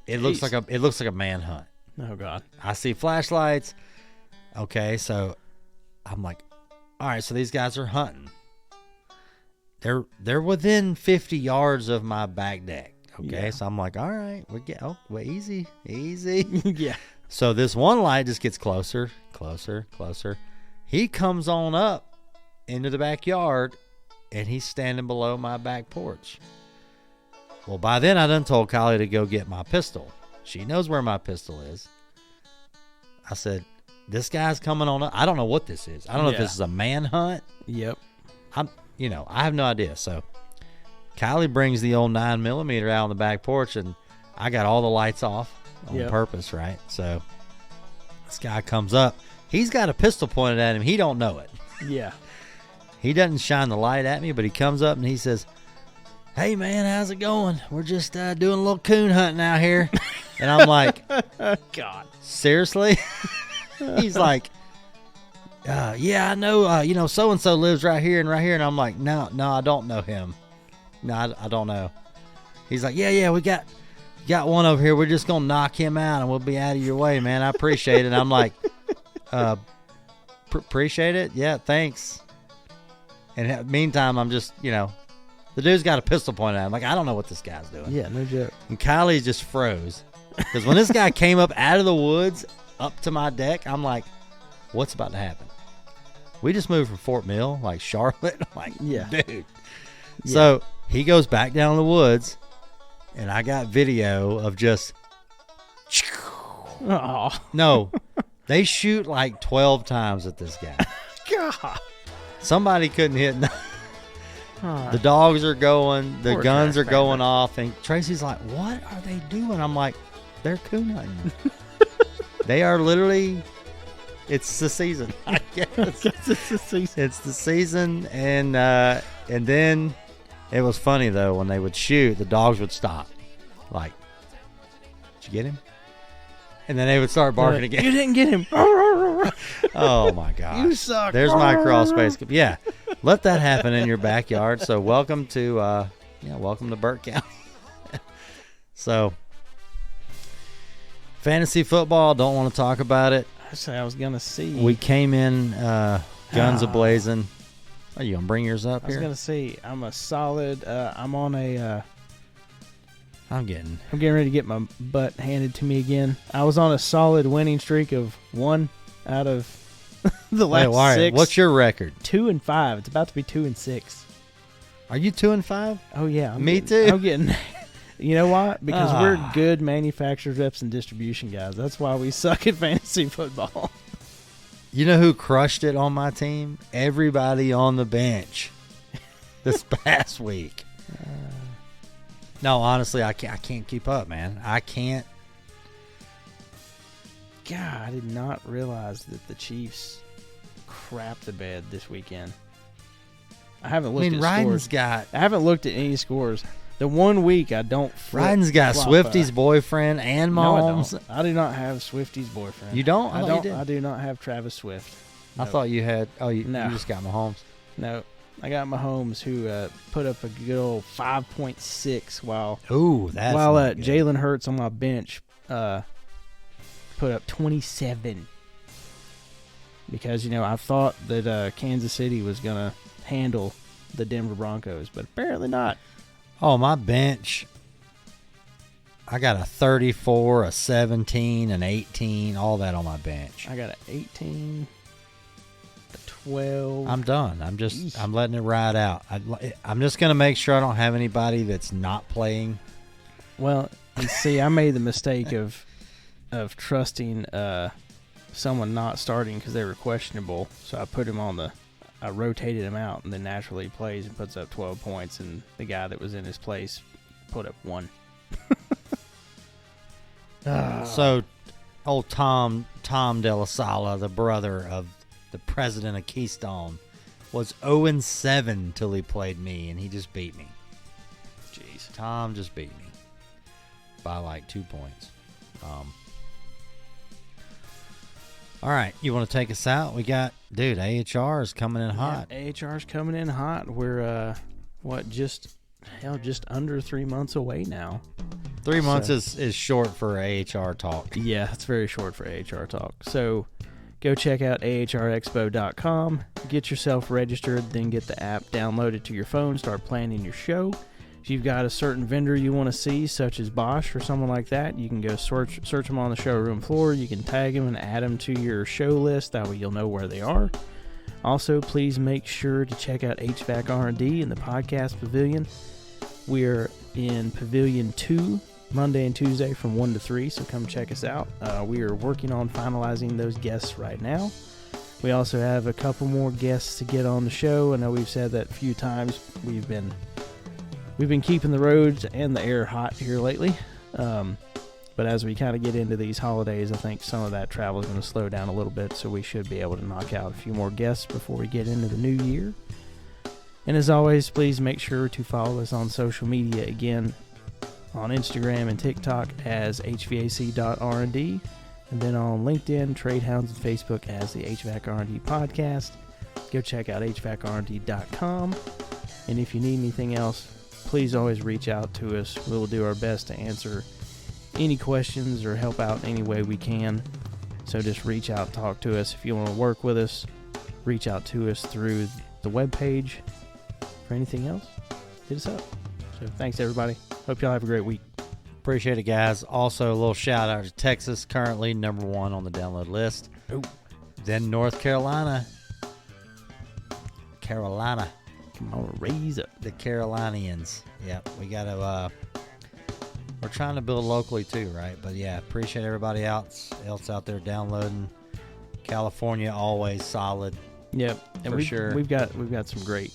It looks like a manhunt. Oh God. I see flashlights. Okay, so I'm like, all right, so these guys are hunting. They're within 50 yards of my back deck. Okay, Yeah. so I'm like, all right, easy. Yeah. So this one light just gets closer. He comes on up into the backyard, and he's standing below my back porch. Well, by then I done told Kylie to go get my pistol. She knows where my pistol is. I said, this guy's coming on up. I don't know what this is. I don't know if this is a manhunt. Yep. I have no idea. So Kylie brings the old 9mm out on the back porch, and I got all the lights off on purpose, right? So this guy comes up. He's got a pistol pointed at him. He don't know it. Yeah. He doesn't shine the light at me, but he comes up and he says, hey, man, how's it going? We're just doing a little coon hunting out here. And I'm like, God. Seriously? He's like, yeah, I know, so-and-so lives right here. And I'm like, no, I don't know him. No, I don't know. He's like, yeah, we got one over here. We're just going to knock him out, and we'll be out of your way, man. I appreciate it. And I'm like, appreciate it? Yeah, thanks. And meantime, I'm just, the dude's got a pistol pointed at him. Like, I don't know what this guy's doing. Yeah, no joke. And Kylie just froze. Because when this guy came up out of the woods up to my deck, I'm like, what's about to happen? We just moved from Fort Mill, like Charlotte. I'm like, dude. Yeah. So he goes back down the woods, and I got video of just. Oh. No, they shoot like 12 times at this guy. God. Somebody couldn't hit. The dogs are going, the Poor guns are trash going panda. off, and Tracy's like, what are they doing? I'm like, they're coon hunting. They are literally, it's the season, I guess. It's the season. It's the season, and then it was funny, though, when they would shoot, the dogs would stop. Like, did you get him? And then they would start barking again. You didn't get him. Oh, my gosh. You suck. There's my crawl space. Yeah, let that happen in your backyard. So welcome to Burke County. So fantasy football, don't want to talk about it. I was going to see. We came in guns a-blazing. Are you going to bring yours up I was here? going to see. I'm a solid. I'm on a. I'm getting ready to get my butt handed to me again. I was on a solid winning streak of 1 out of the last all right. 6. What's your record? 2-5. It's about to be 2-6. Are you 2-5? Oh yeah, Me too. I'm getting. You know why? Because we're good manufacturers, reps, and distribution guys. That's why we suck at fantasy football. You know who crushed it on my team? Everybody on the bench this past week. No, honestly, I can't keep up, man. I can't. God, I did not realize that the Chiefs crapped the bed this weekend. I haven't looked at Rydon's scores. I haven't looked at any scores. The 1 week I don't. Rydon's got Swifty's boyfriend and Mahomes. No, I do not have Swifty's boyfriend. You don't? I don't. You did. I do not have Travis Swift. I thought you had. Oh, you just got Mahomes. No, I got Mahomes, who put up a good old 5.6 while Jalen Hurts on my bench put up 27. Because I thought that Kansas City was gonna handle the Denver Broncos, but apparently not. Oh, my bench. I got a 34, a 17, an 18, all that on my bench. I got an 18, a 12. I'm done. I'm letting it ride out. I'm just going to make sure I don't have anybody that's not playing. Well, and see, I made the mistake of trusting someone not starting because they were questionable. So I put him on I rotated him out, and then naturally he plays and puts up 12 points, and the guy that was in his place put up 1. So, old Tom De La Sala, the brother of the president of Keystone, was 0-7 till he played me, and he just beat me. Jeez. Tom just beat me by like 2 points. All right, you want to take us out? We got, AHR is coming in hot. Yeah, AHR is coming in hot. We're, just under 3 months away now. 3 months is short for AHR talk. Yeah, it's very short for AHR talk. So go check out ahrexpo.com, get yourself registered, then get the app downloaded to your phone, start planning your show. If you've got a certain vendor you want to see, such as Bosch or someone like that, you can go search them on the showroom floor. You can tag them and add them to your show list. That way you'll know where they are. Also, please make sure to check out HVAC R&D in the podcast pavilion. We're in Pavilion 2, Monday and Tuesday from 1 to 3, so come check us out. We are working on finalizing those guests right now. We also have a couple more guests to get on the show. I know we've said that a few times. We've been keeping the roads and the air hot here lately. But as we kind of get into these holidays, I think some of that travel is going to slow down a little bit, so we should be able to knock out a few more guests before we get into the new year. And as always, please make sure to follow us on social media, again, on Instagram and TikTok as hvac.rnd, and then on LinkedIn, Trade Hounds, and Facebook as the HVAC R&D Podcast. Go check out hvacrnd.com. And if you need anything else, please always reach out to us. We will do our best to answer any questions or help out in any way we can. So just reach out, talk to us. If you want to work with us, reach out to us through the webpage. For anything else, hit us up. So thanks, everybody. Hope y'all have a great week. Appreciate it, guys. Also, a little shout out to Texas, currently number 1 on the download list. Oh. Then North Carolina. Come on, raise up. The Carolinians. Yep, we got to, we're trying to build locally too, right? But yeah, appreciate everybody else out there downloading. California, always solid. Yep, and sure. We've got some great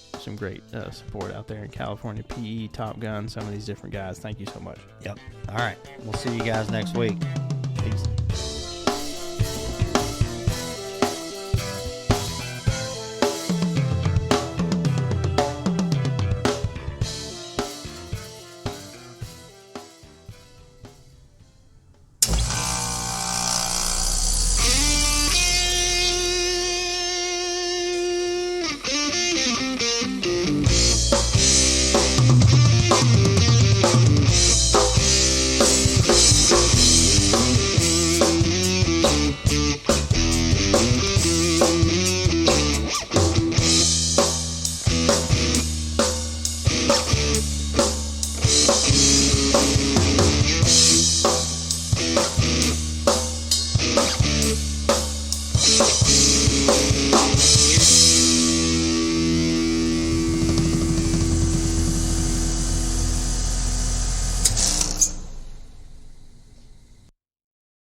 support out there in California. PE, Top Gun, some of these different guys. Thank you so much. Yep. All right, we'll see you guys next week. Peace.